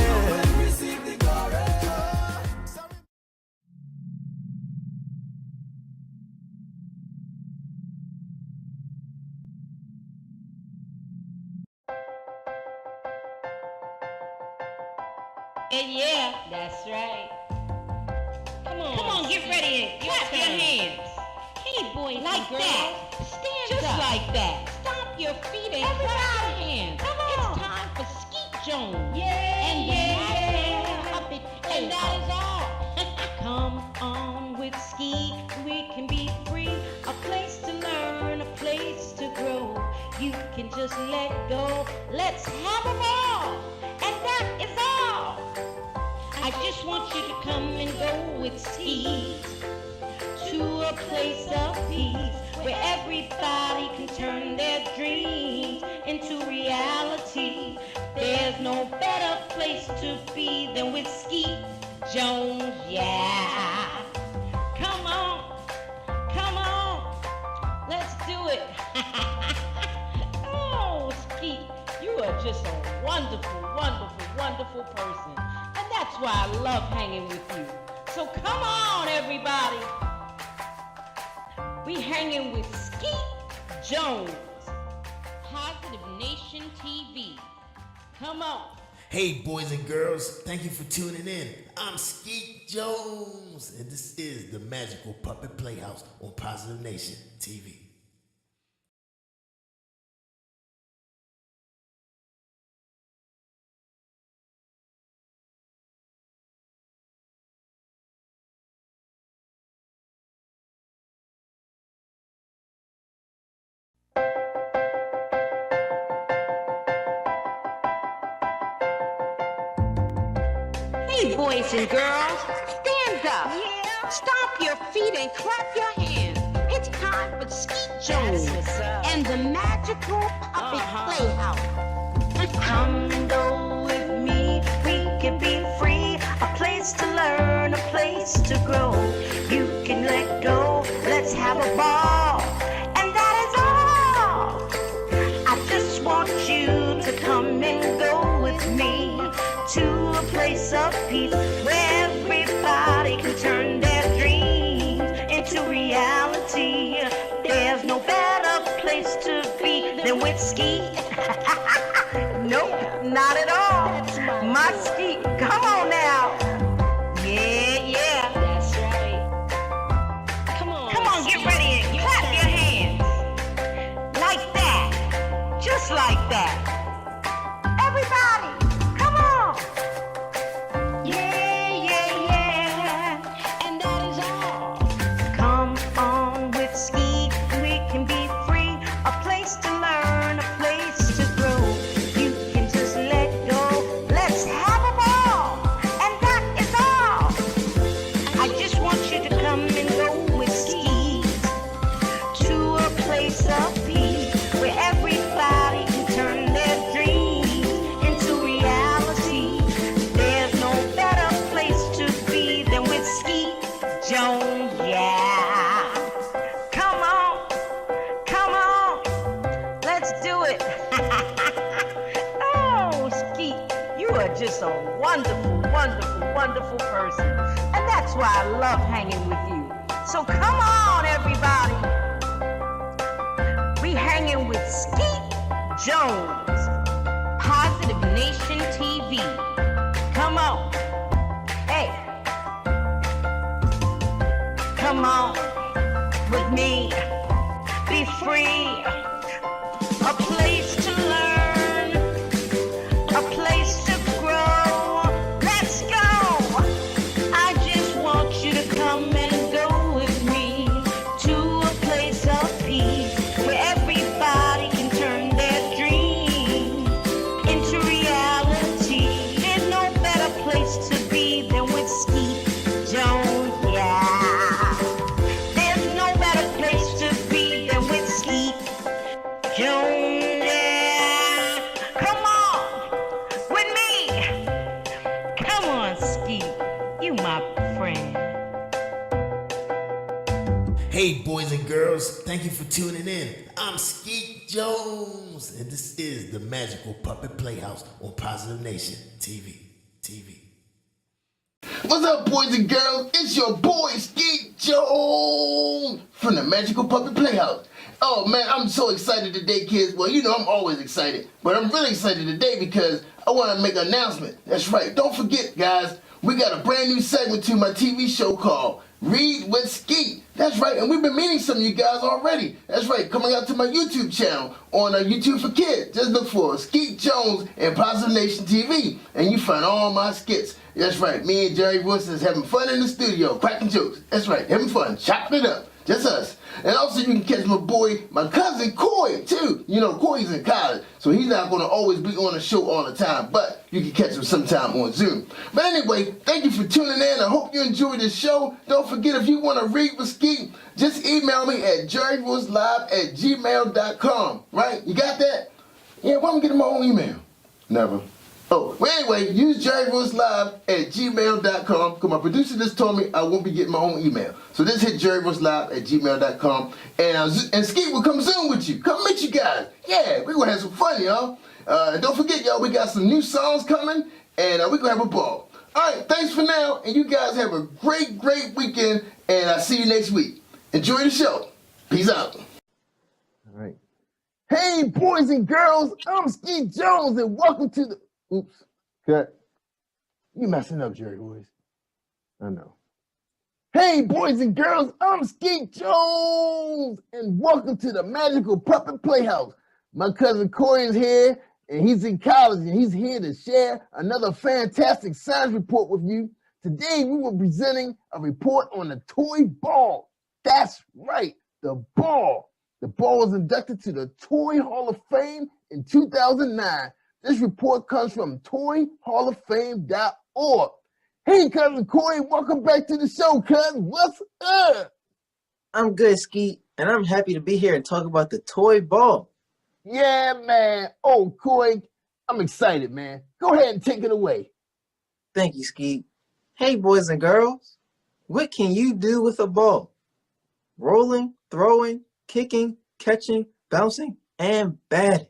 [SPEAKER 1] Yeah, that's right. Come on, get ready and clap your hands. Hey, boys, like that. Stand just up. Like that. Stomp your feet and clap your hands. Come on. It's time for Skeet Jones. And that is all. Come on with Skeet, we can be free. A place to learn, a place to grow. You can just let go. Let's have a ball. And that is all. I just want you to come and go with Skeet to a place of peace where everybody can turn their dreams into reality. There's no better place to be than with Skeet Jones, yeah. Come on, let's do it. Oh, Skeet, you are just a wonderful, wonderful, wonderful person. And that's why I love hanging with you. So come on, everybody. We hanging with Skeet Jones, Positive Nation TV. Come on.
[SPEAKER 3] Hey, boys and girls, thank you for tuning in. I'm Skeet Jones, and this is the Magical Puppet Playhouse on Positive Nation TV.
[SPEAKER 1] Hey, boys and girls, stand up. Stomp your feet and clap your hands. It's time for Skeet Jones and the Magical Puppet Playhouse.
[SPEAKER 2] Come and go with me, we can be free. A place to learn, a place to grow. You can let go, let's have a ball. And that is all. I just want you to come and go with me to a place of peace where everybody can turn their dreams into reality. There's no better place to be than with Skeet. Nope, not at all. My Skeet, come on now. Yeah. That's right. Come on, get ready and clap your hands. Like that. Just like that. Everybody, come on. Yeah. And that is all. Come on with Skeet, we can be free. A place to learn, a place to grow. You can just let go. Let's have a ball. And that is all. I just want you to come and go with Skeet to a place of peace where everybody can turn their dreams into reality. There's no better place to be than with Skeet Jones, yeah. Come on, let's do it. Oh, Skeet, you are just a wonderful, wonderful, wonderful person. And that's why I love hanging with you. So come on, everybody. We hanging with Skeet Jones, Positive Nation TV. Come on. Hey. Come on with me. Be free. A place to learn. A place to grow. Let's go. I just want you to come and go with me to a place of peace where everybody can turn their dreams into reality.
[SPEAKER 3] Hey, boys and girls, thank you for tuning in. I'm Skeet Jones, and this is the Magical Puppet Playhouse on Positive Nation TV.
[SPEAKER 4] What's up, boys and girls? It's your boy, Skeet Jones, from the Magical Puppet Playhouse. Oh, man, I'm so excited today, kids. Well, you know I'm always excited, but I'm really excited today because I want to make an announcement. That's right. Don't forget, guys, we got a brand new segment to my TV show called Read with Skeet. That's right, and we've been meeting some of you guys already. That's right, coming out to my YouTube channel on YouTube for Kids. Just look for Skeet Jones and Positive Nation TV, and you find all my skits. That's right, me and Jerry Wilson is having fun in the studio, cracking jokes. That's right, having fun, chopping it up, just us. And also you can catch my cousin Coy too. You know, Coy's in college, so he's not going to always be on the show all the time, but you can catch him sometime on Zoom. But anyway, thank you for tuning in. I hope you enjoyed this show. Don't forget, if you want to read with Skeet, just email me at jerrywillslive@gmail.com. Right? You got that? Yeah, why am I getting my own email? Never. Oh, well, anyway, use jerrywillslive@gmail.com, because my producer just told me I won't be getting my own email. So just hit jerrywillslive@gmail.com, and Skeet will come Zoom with you. Come meet you guys. Yeah, we're going to have some fun, y'all. And don't forget, y'all, we got some new songs coming, and we're going to have a ball. All right, thanks for now, and you guys have a great, great weekend, and I'll see you next week. Enjoy the show. Peace out. All right. Hey, boys and girls, I'm Skeet Jones, and welcome to the... Oops, cut. You messing up, Jerry Boys. I know. Hey, boys and girls, I'm Skeet Jones, and welcome to the Magical Puppet Playhouse. My cousin Corey is here, and he's in college, and he's here to share another fantastic science report with you. Today, we were presenting a report on the toy ball. That's right, the ball. The ball was inducted to the Toy Hall of Fame in 2009. This report comes from toyhalloffame.org. Hey, cousin Corey, welcome back to the show, cousin. What's up?
[SPEAKER 11] I'm good, Skeet, and I'm happy to be here and talk about the toy ball.
[SPEAKER 4] Yeah, man. Oh, Corey, I'm excited, man. Go ahead and take it away.
[SPEAKER 11] Thank you, Skeet. Hey, boys and girls, what can you do with a ball? Rolling, throwing, kicking, catching, bouncing, and batting.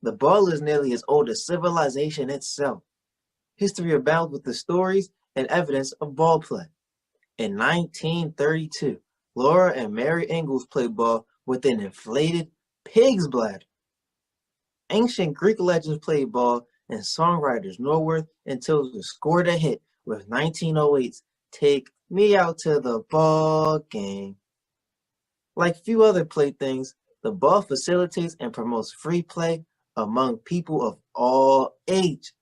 [SPEAKER 11] The ball is nearly as old as civilization itself. History abounds with the stories and evidence of ball play. In 1932, Laura and Mary Ingalls played ball with an inflated pig's bladder. Ancient Greek legends played ball, and songwriters Norworth and Tilson scored a hit with 1908's Take Me Out to the Ball Game. Like few other playthings, the ball facilitates and promotes free play among people of all ages.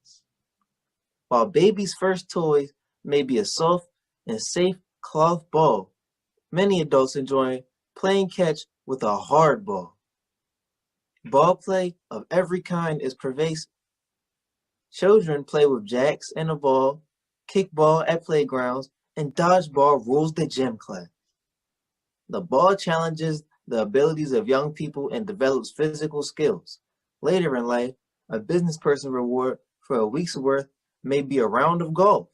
[SPEAKER 11] While babies' first toys may be a soft and safe cloth ball, many adults enjoy playing catch with a hard ball. Ball play of every kind is pervasive. Children play with jacks and a ball, kickball at playgrounds, and dodgeball rules the gym class. The ball challenges the abilities of young people and develops physical skills. Later in life, a business person reward for a week's worth may be a round of golf.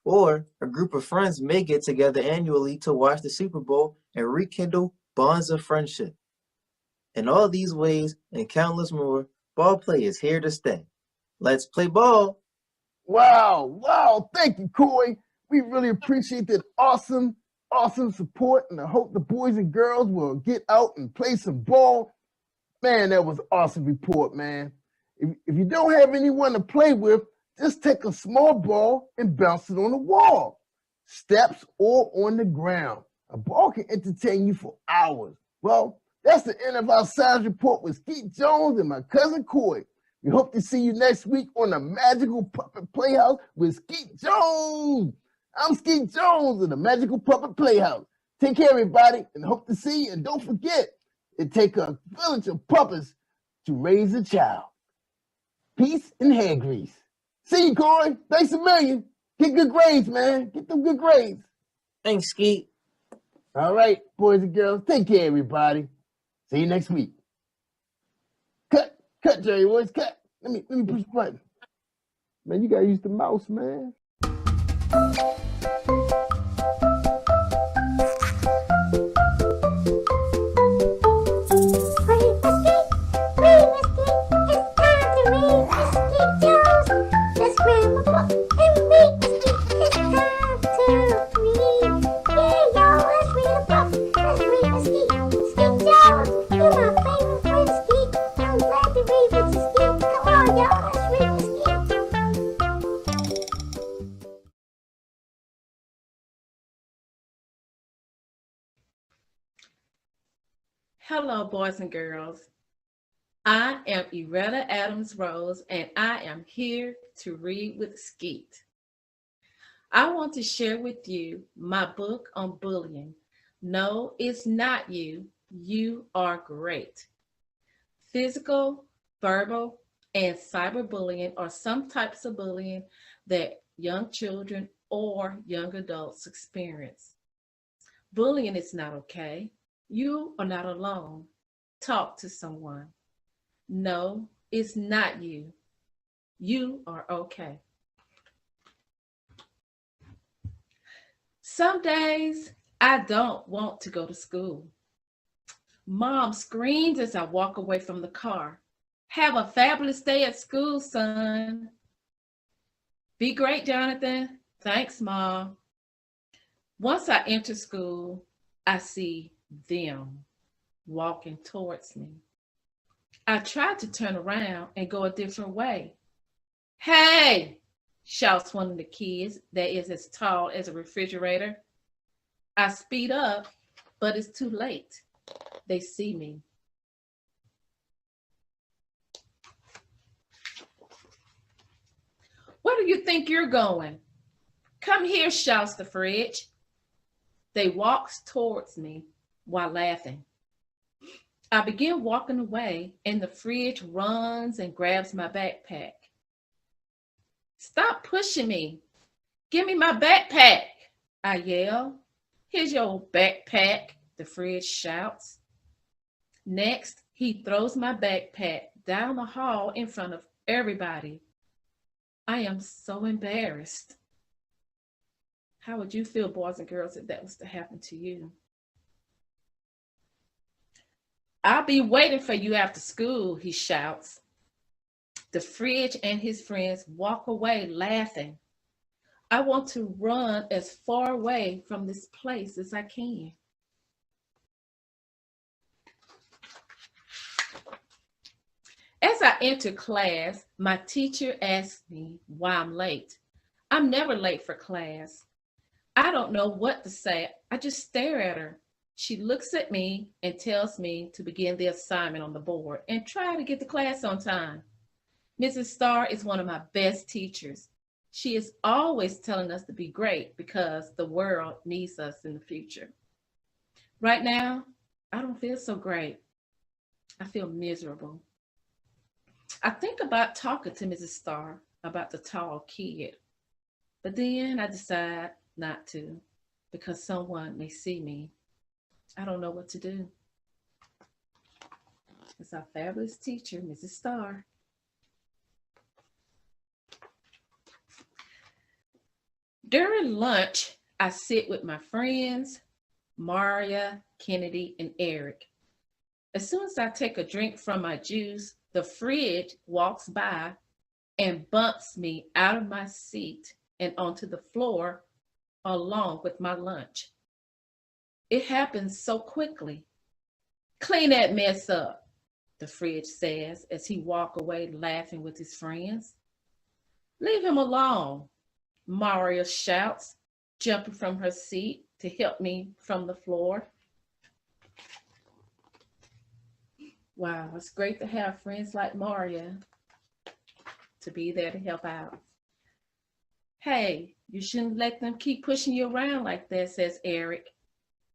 [SPEAKER 11] Or a group of friends may get together annually to watch the Super Bowl and rekindle bonds of friendship. In all these ways and countless more, ball play is here to stay. Let's play ball.
[SPEAKER 4] Wow. Thank you, Corey. We really appreciate that awesome support, and I hope the boys and girls will get out and play some ball. Man, that was an awesome report, man. If you don't have anyone to play with, just take a small ball and bounce it on the wall, steps, or on the ground. A ball can entertain you for hours. Well, that's the end of our science report with Skeet Jones and my cousin Corey. We hope to see you next week on the Magical Puppet Playhouse with Skeet Jones. I'm Skeet Jones of the Magical Puppet Playhouse. Take care, everybody, and hope to see you. And don't forget, it takes a village of puppets to raise a child. Peace and hair grease. See you, Corey. Thanks a million. Get good grades, man. Get them good grades.
[SPEAKER 11] Thanks, Skeet.
[SPEAKER 4] All right, boys and girls. Take care, everybody. See you next week. Cut, Jerry Boys, cut. Let me push the button. Man, you gotta use the mouse, man.
[SPEAKER 13] Hello, boys and girls. I am Iretta Adams Rose, and I am here to read with Skeet. I want to share with you my book on bullying. No, it's not you. You are great. Physical, verbal, and cyberbullying are some types of bullying that young children or young adults experience. Bullying is not okay. You are not alone. Talk to someone. No, it's not you. You are okay. Some days I don't want to go to school. Mom screams as I walk away from the car. Have a fabulous day at school, son. Be great, Jonathan. Thanks, Mom. Once I enter school, I see them walking towards me. I tried to turn around and go a different way. Hey, shouts one of the kids that is as tall as a refrigerator. I speed up, but it's too late. They see me. Where do you think you're going? Come here, shouts the fridge. They walks towards me while laughing. I begin walking away, and the fridge runs and grabs my backpack. Stop pushing me. Give me my backpack, I yell. Here's your backpack, the fridge shouts. Next, he throws my backpack down the hall in front of everybody. I am so embarrassed. How would you feel, boys and girls, if that was to happen to you? I'll be waiting for you after school, he shouts. The fridge and his friends walk away laughing. I want to run as far away from this place as I can. As I enter class, my teacher asks me why I'm late. I'm never late for class. I don't know what to say. I just stare at her. She looks at me and tells me to begin the assignment on the board and try to get to class on time. Mrs. Starr is one of my best teachers. She is always telling us to be great because the world needs us in the future. Right now, I don't feel so great. I feel miserable. I think about talking to Mrs. Starr about the tall kid, but then I decide not to because someone may see me. I don't know what to do. It's our fabulous teacher, Mrs. Starr. During lunch, I sit with my friends, Maria, Kennedy, and Eric. As soon as I take a drink from my juice, the fridge walks by and bumps me out of my seat and onto the floor along with my lunch. It happens so quickly. Clean that mess up, the fridge says as he walks away laughing with his friends. Leave him alone, Maria shouts, jumping from her seat to help me from the floor. Wow, it's great to have friends like Maria to be there to help out. Hey, you shouldn't let them keep pushing you around like that, says Eric.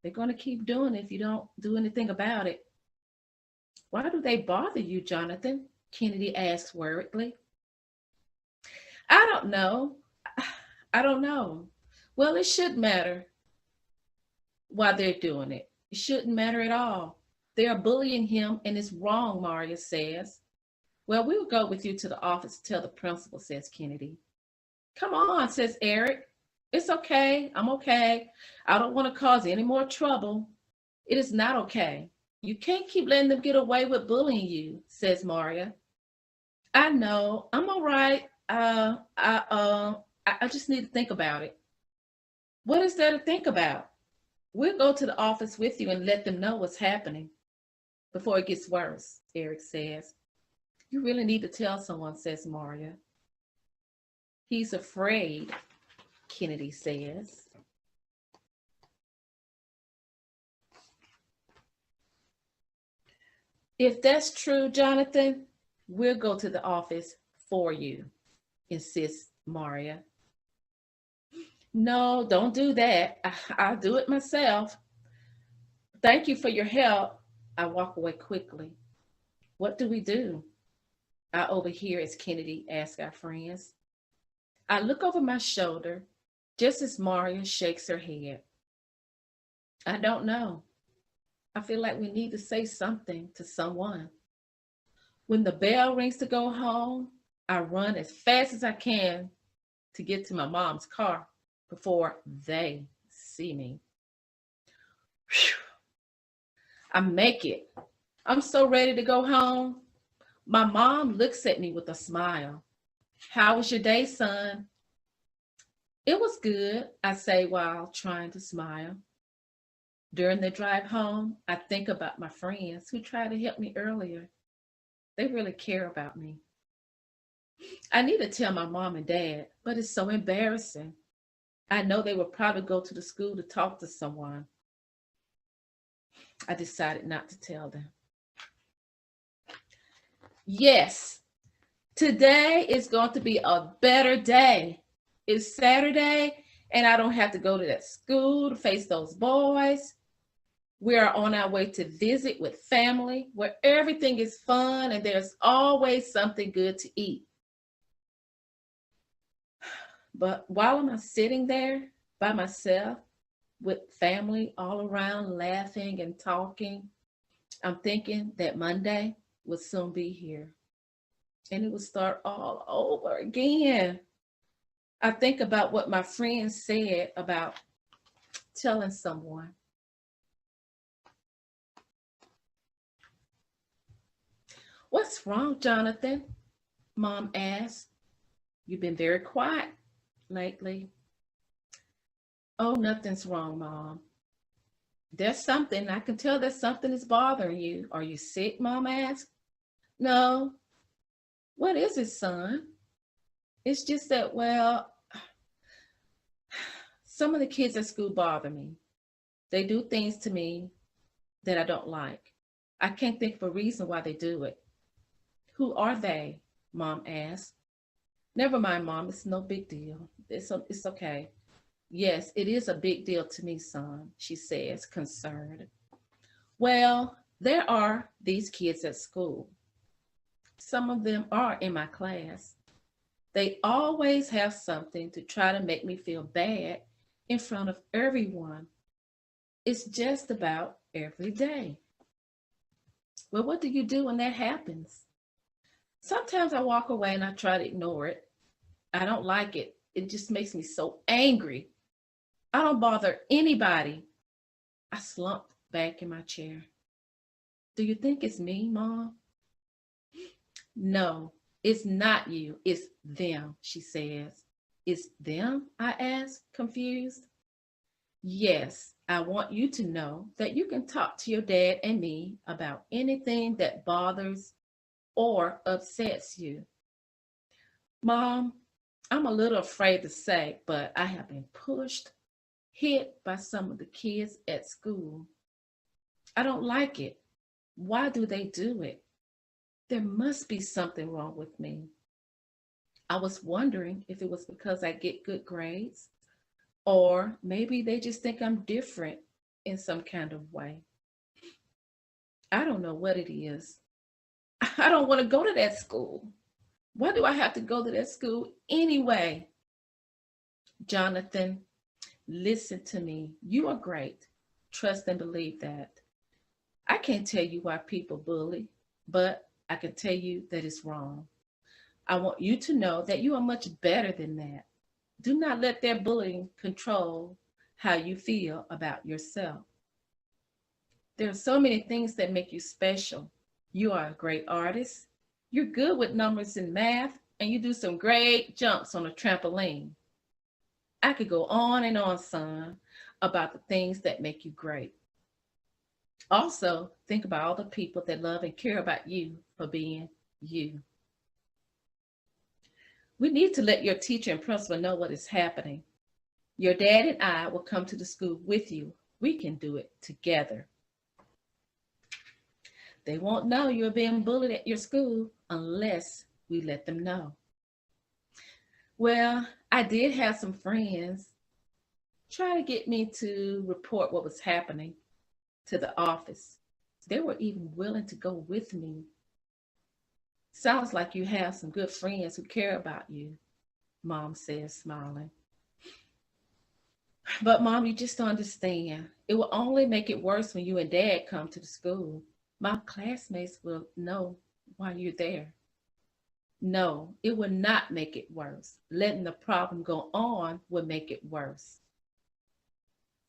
[SPEAKER 13] They're going to keep doing it if you don't do anything about it. Why do they bother you, Jonathan? Kennedy asks worriedly. I don't know. Well, it should matter why they're doing it. It shouldn't matter at all. They are bullying him and it's wrong, Maria says. Well, we'll go with you to the office to tell the principal, says Kennedy. Come on, says Eric. It's okay. I'm okay. I don't want to cause any more trouble. It is not okay. You can't keep letting them get away with bullying you, says Maria. I know. I'm all right. I just need to think about it. What is there to think about? We'll go to the office with you and let them know what's happening before it gets worse, Eric says. You really need to tell someone, says Maria. He's afraid, Kennedy says. If that's true, Jonathan, we'll go to the office for you, insists Maria. No, don't do that. I'll do it myself. Thank you for your help. I walk away quickly. What do we do? I overhear as Kennedy asks our friends. I look over my shoulder just as Maria shakes her head. I don't know. I feel like we need to say something to someone. When the bell rings to go home, I run as fast as I can to get to my mom's car before they see me. Whew. I make it. I'm so ready to go home. My mom looks at me with a smile. How was your day, son? It was good, I say while trying to smile. During the drive home, I think about my friends who tried to help me earlier. They really care about me. I need to tell my mom and dad, but it's so embarrassing. I know they will probably go to the school to talk to someone. I decided not to tell them. Yes, today is going to be a better day. It's Saturday, and I don't have to go to that school to face those boys. We are on our way to visit with family where everything is fun and there's always something good to eat. But while I'm sitting there by myself with family all around laughing and talking, I'm thinking that Monday will soon be here and it will start all over again. I think about what my friends said about telling someone. What's wrong, Jonathan? Mom asked. You've been very quiet lately. Oh, nothing's wrong, Mom. There's something. I can tell that something is bothering you. Are you sick, Mom asked. No. What is it, son? It's just that, well, some of the kids at school bother me. They do things to me that I don't like. I can't think of a reason why they do it. Who are they? Mom asked. Never mind, Mom. It's no big deal. It's okay. Yes, it is a big deal to me, son, she says, concerned. Well, there are these kids at school. Some of them are in my class. They always have something to try to make me feel bad in front of everyone. It's just about every day. Well, what do you do when that happens? Sometimes I walk away and I try to ignore it. I don't like it. It just makes me so angry. I don't bother anybody. I slumped back in my chair. Do you think it's me, Mom? No, it's not you. It's them, she says. It's them? I asked, confused. Yes, I want you to know that you can talk to your dad and me about anything that bothers or upsets you. Mom, I'm a little afraid to say, but I have been pushed, hit by some of the kids at school. I don't like it. Why do they do it? There must be something wrong with me. I was wondering if it was because I get good grades, or maybe they just think I'm different in some kind of way. I don't know what it is. I don't want to go to that school. Why do I have to go to that school anyway? Jonathan, listen to me. You are great. Trust and believe that. I can't tell you why people bully, but I can tell you that it's wrong. I want you to know that you are much better than that. Do not let their bullying control how you feel about yourself. There are so many things that make you special. You are a great artist. You're good with numbers and math, and you do some great jumps on a trampoline. I could go on and on, son, about the things that make you great. Also, think about all the people that love and care about you for being you. We need to let your teacher and principal know what is happening. Your dad and I will come to the school with you. We can do it together. They won't know you're being bullied at your school unless we let them know. Well, I did have some friends try to get me to report what was happening to the office. They were even willing to go with me. Sounds like you have some good friends who care about you, Mom says, smiling. But Mom, you just don't understand. It will only make it worse when you and Dad come to the school. My classmates will know why you're there. No, it will not make it worse. Letting the problem go on will make it worse.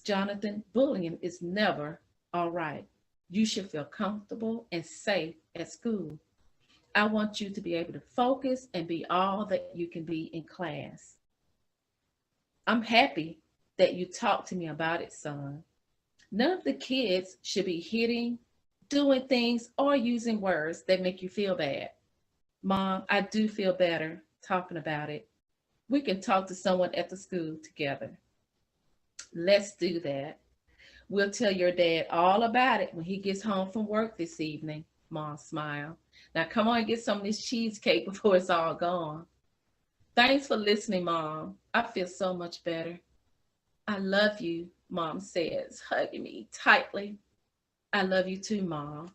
[SPEAKER 13] Jonathan, bullying is never all right. You should feel comfortable and safe at school. I want you to be able to focus and be all that you can be in class. I'm happy that you talked to me about it, son. None of the kids should be hitting, doing things, or using words that make you feel bad. Mom, I do feel better talking about it. We can talk to someone at the school together. Let's do that. We'll tell your dad all about it when he gets home from work this evening. Mom smiled. Now come on and get some of this cheesecake before it's all gone. Thanks for listening, Mom. I feel so much better. I love you, Mom says, hugging me tightly. I love you too, Mom.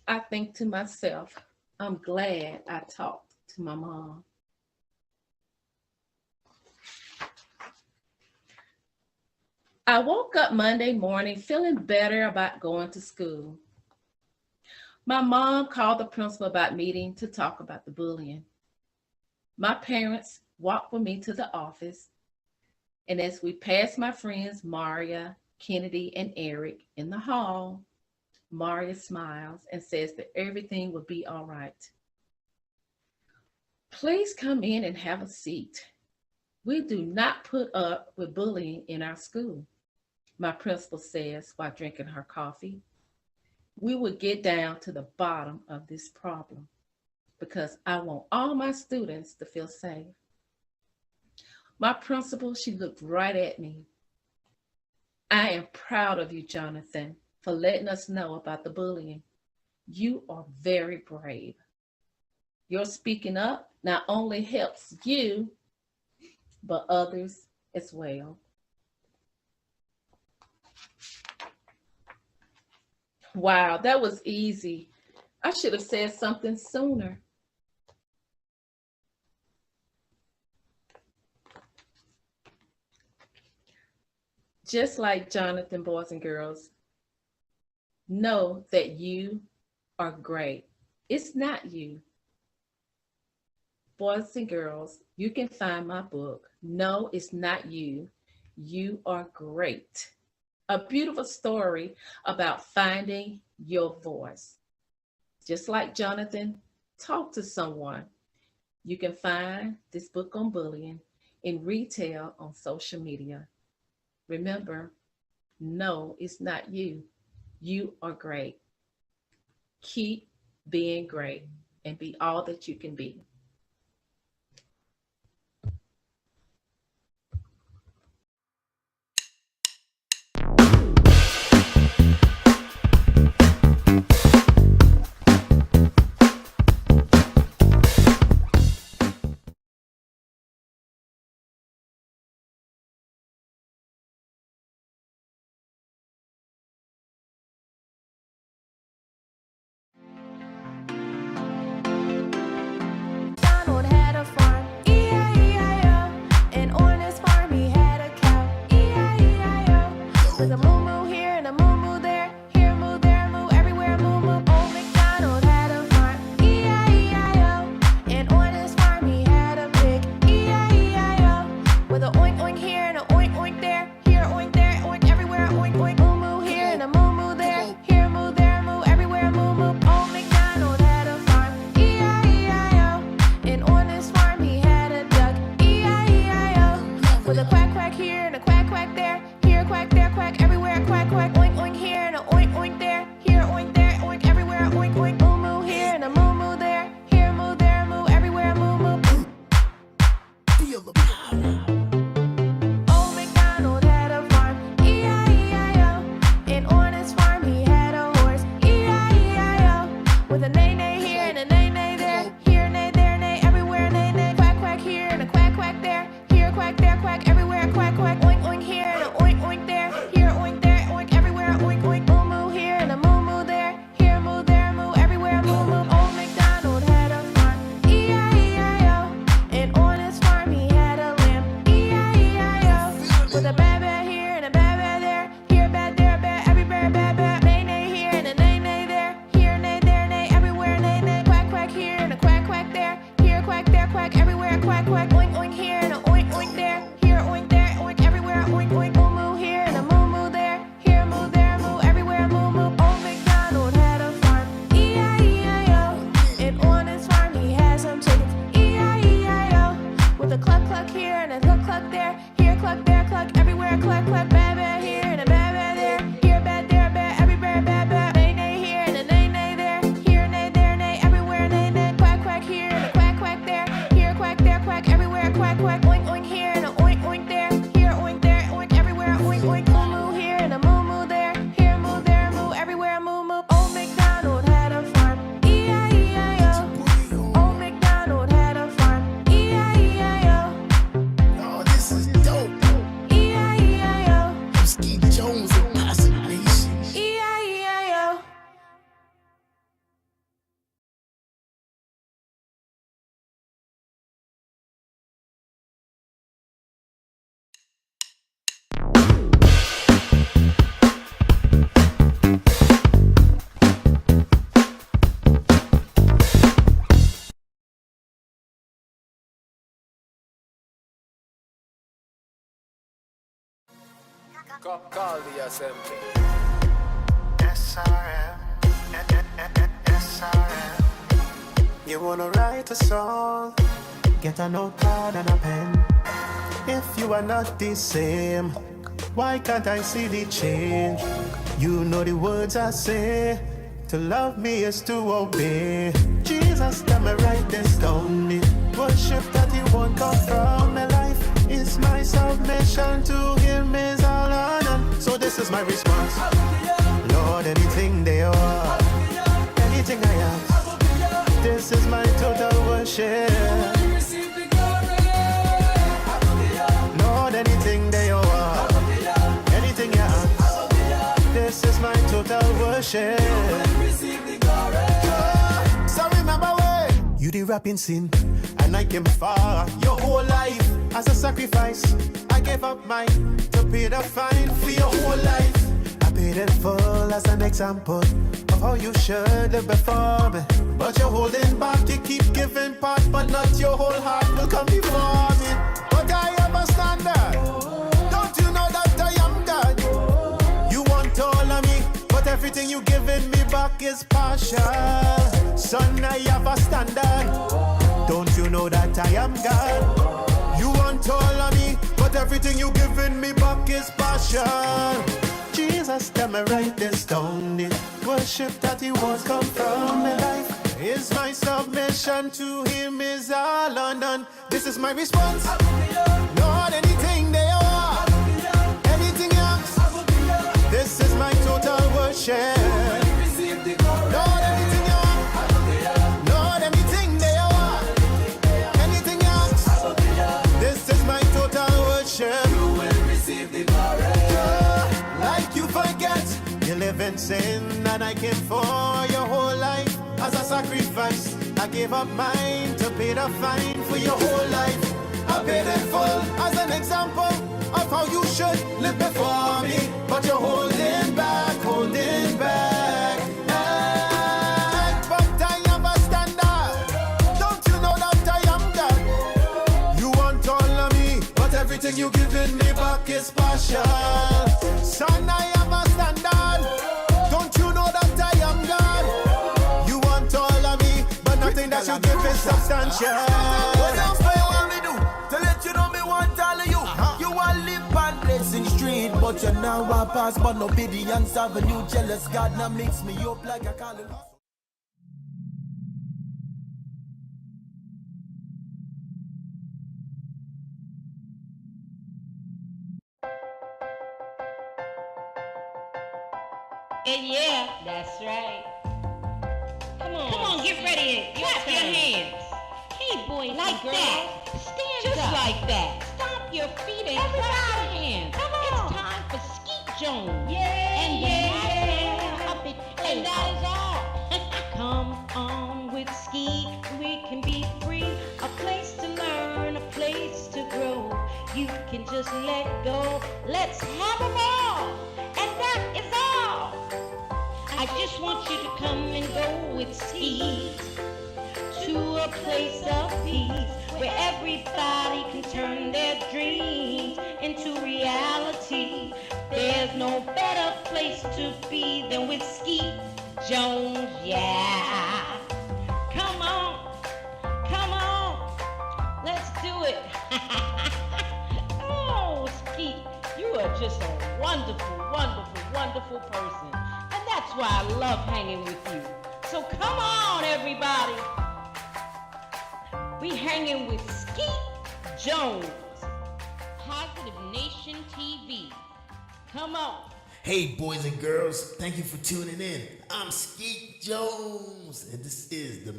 [SPEAKER 13] I think to myself, I'm glad I talked to my mom. I woke up Monday morning feeling better about going to school. My mom called the principal about meeting to talk about the bullying. My parents walked with me to the office, and as we passed my friends Maria, Kennedy, and Eric in the hall, Maria smiles and says that everything will be all right. Please come in and have a seat. We do not put up with bullying in our school, my principal says while drinking her coffee. We will get down to the bottom of this problem because I want all my students to feel safe. My principal, she looked right at me. I am proud of you, Jonathan, for letting us know about the bullying. You are very brave. Your speaking up not only helps you, but others as well. Wow, that was easy. I should have said something sooner. Just like Jonathan, boys and girls, know that you are great. It's not you. Boys and girls, you can find my book, No, It's Not You. You Are Great. A beautiful story about finding your voice. Just like Jonathan, talk to someone. You can find this book on bullying in retail on social media. Remember, no, it's not you. You are great. Keep being great and be all that you can be.
[SPEAKER 8] Donald had a farm, E-I-E-I-O. And on his farm he had a cow, E-I-E-I-O. With a moo-moo here and a moo-moo there, here a moo, there a moo, everywhere a moo-moo. Old MacDonald had a farm, E-I-E-I-O. And on his farm he had a pig, E-I-E-I-O. With a oink oink here and a oink oink there, here a oink, there a oink, everywhere a oink oink. Moo-moo here and a moo-moo there, here a moo, there a moo, everywhere a moo-moo. Old MacDonald had a farm, E-I-E-I-O. And on his farm he had a duck, E-I-E-I-O. With a quack quack here and a quack quack there, here a quack, there a quack, everywhere a quack quack. Oink oink here and a oink oink there, here a oink, there a oink, everywhere a oink oink. Moo moo here and a moo moo there, here a moo, there a moo, everywhere a moo moo.
[SPEAKER 3] Feel the power.
[SPEAKER 8] Old MacDonald had a farm, E-I-E-I-O. And on his farm he had a horse, E-I-E-I-O. cluck here and a cluck cluck there. Here cluck, there cluck, everywhere cluck cluck. Bad bad here and a bad bad there. Here bad, there bad, everywhere bad bad. Nay nay here and a nay nay there. Here nay, there nay, everywhere nay nay. Quack quack here and a quack quack there. Here quack, there quack, everywhere quack quack. Oink oink here and a oink oink there. Here oink there, oink everywhere oink oink. Moo moo here and a moo moo there. Here moo, there moo, everywhere moo moo. Old MacDonald had a farm. E-I-E-I-O. Old MacDonald had a farm. E-I-E-I-O.
[SPEAKER 3] Oh, this is dope.
[SPEAKER 8] E-I-E-I-O.
[SPEAKER 3] I'm Skeet Jones and Posse Nation.
[SPEAKER 8] E-I-E-I-O.
[SPEAKER 7] Call the assembly.
[SPEAKER 14] SRM, SRM. You wanna write a song? Get a notepad and a pen. If you are not the same, why can't I see the change? You know the words I say. To love me is to obey. Jesus, tell me write this down. The worship that He won't come from my life is my submission to Him is all honor. So this is my response. Lord, anything they are, anything I ask, this is my total worship. Lord, anything they are, anything you ask, this is my total worship. So remember when you did rapping sin, and I came far your whole life as a sacrifice. I gave up mine to pay the fine for your whole life. I paid it full as an example of how you should live before me. But you're holding back, you keep giving part, but not your whole heart will come before me. But I have a standard. Don't you know that I am God? You want all of me, but everything you giving me back is partial. Son, I have a standard. Don't you know that I am God? You want all of me, but everything you giving me back is partial. Jesus, tell me write this down. The worship that He wants come from my life is my submission to Him is all undone. This is my response. Lord, anything they are, anything else, this is my total worship. Lord, anything you are, Lord, anything they are, anything else, this is my total worship. You will receive the glory. Like you forget, you live in sin, and I came for your whole life as a sacrifice. I gave up mine to pay the fine for your whole life. I paid it full as an example of how you should live before me. But you're holding back, holding back. But I have a standard. Don't you know that I am God? You want all of me, but everything you giving me back is partial. Son, I have a standard. Don't you know that I am God? You want all of me, but nothing that you give is substantial.
[SPEAKER 7] What else do you want me do? To let you know me want all of you. You want live and blessing street, but you now want pass, but no obedience avenue. Jealous God now mix me up like a call.
[SPEAKER 1] Yeah, that's right. Come on, get ready and clap your hands. Hey, boys, like and girls, that. Stand just up. Like that. Stomp your feet and clap your hands. Come on. It's time for Skeet Jones. Yeah, and the puppet play. And that is all. Come on with Skeet, we can be free. A place to learn, a place to grow. You can just let go. Let's have them all. And that is all. I just want you to come and go with Skeet to a place of peace where everybody can turn their dreams into reality. There's no better place to be than with Skeet Jones, yeah. Come on, let's do it. wonderful, wonderful, wonderful person. And that's why I love hanging with you. So come on, everybody. We hanging with Skeet Jones, Positive Nation TV. Come on.
[SPEAKER 3] Hey, boys and girls, thank you for tuning in. I'm Skeet Jones, and this is the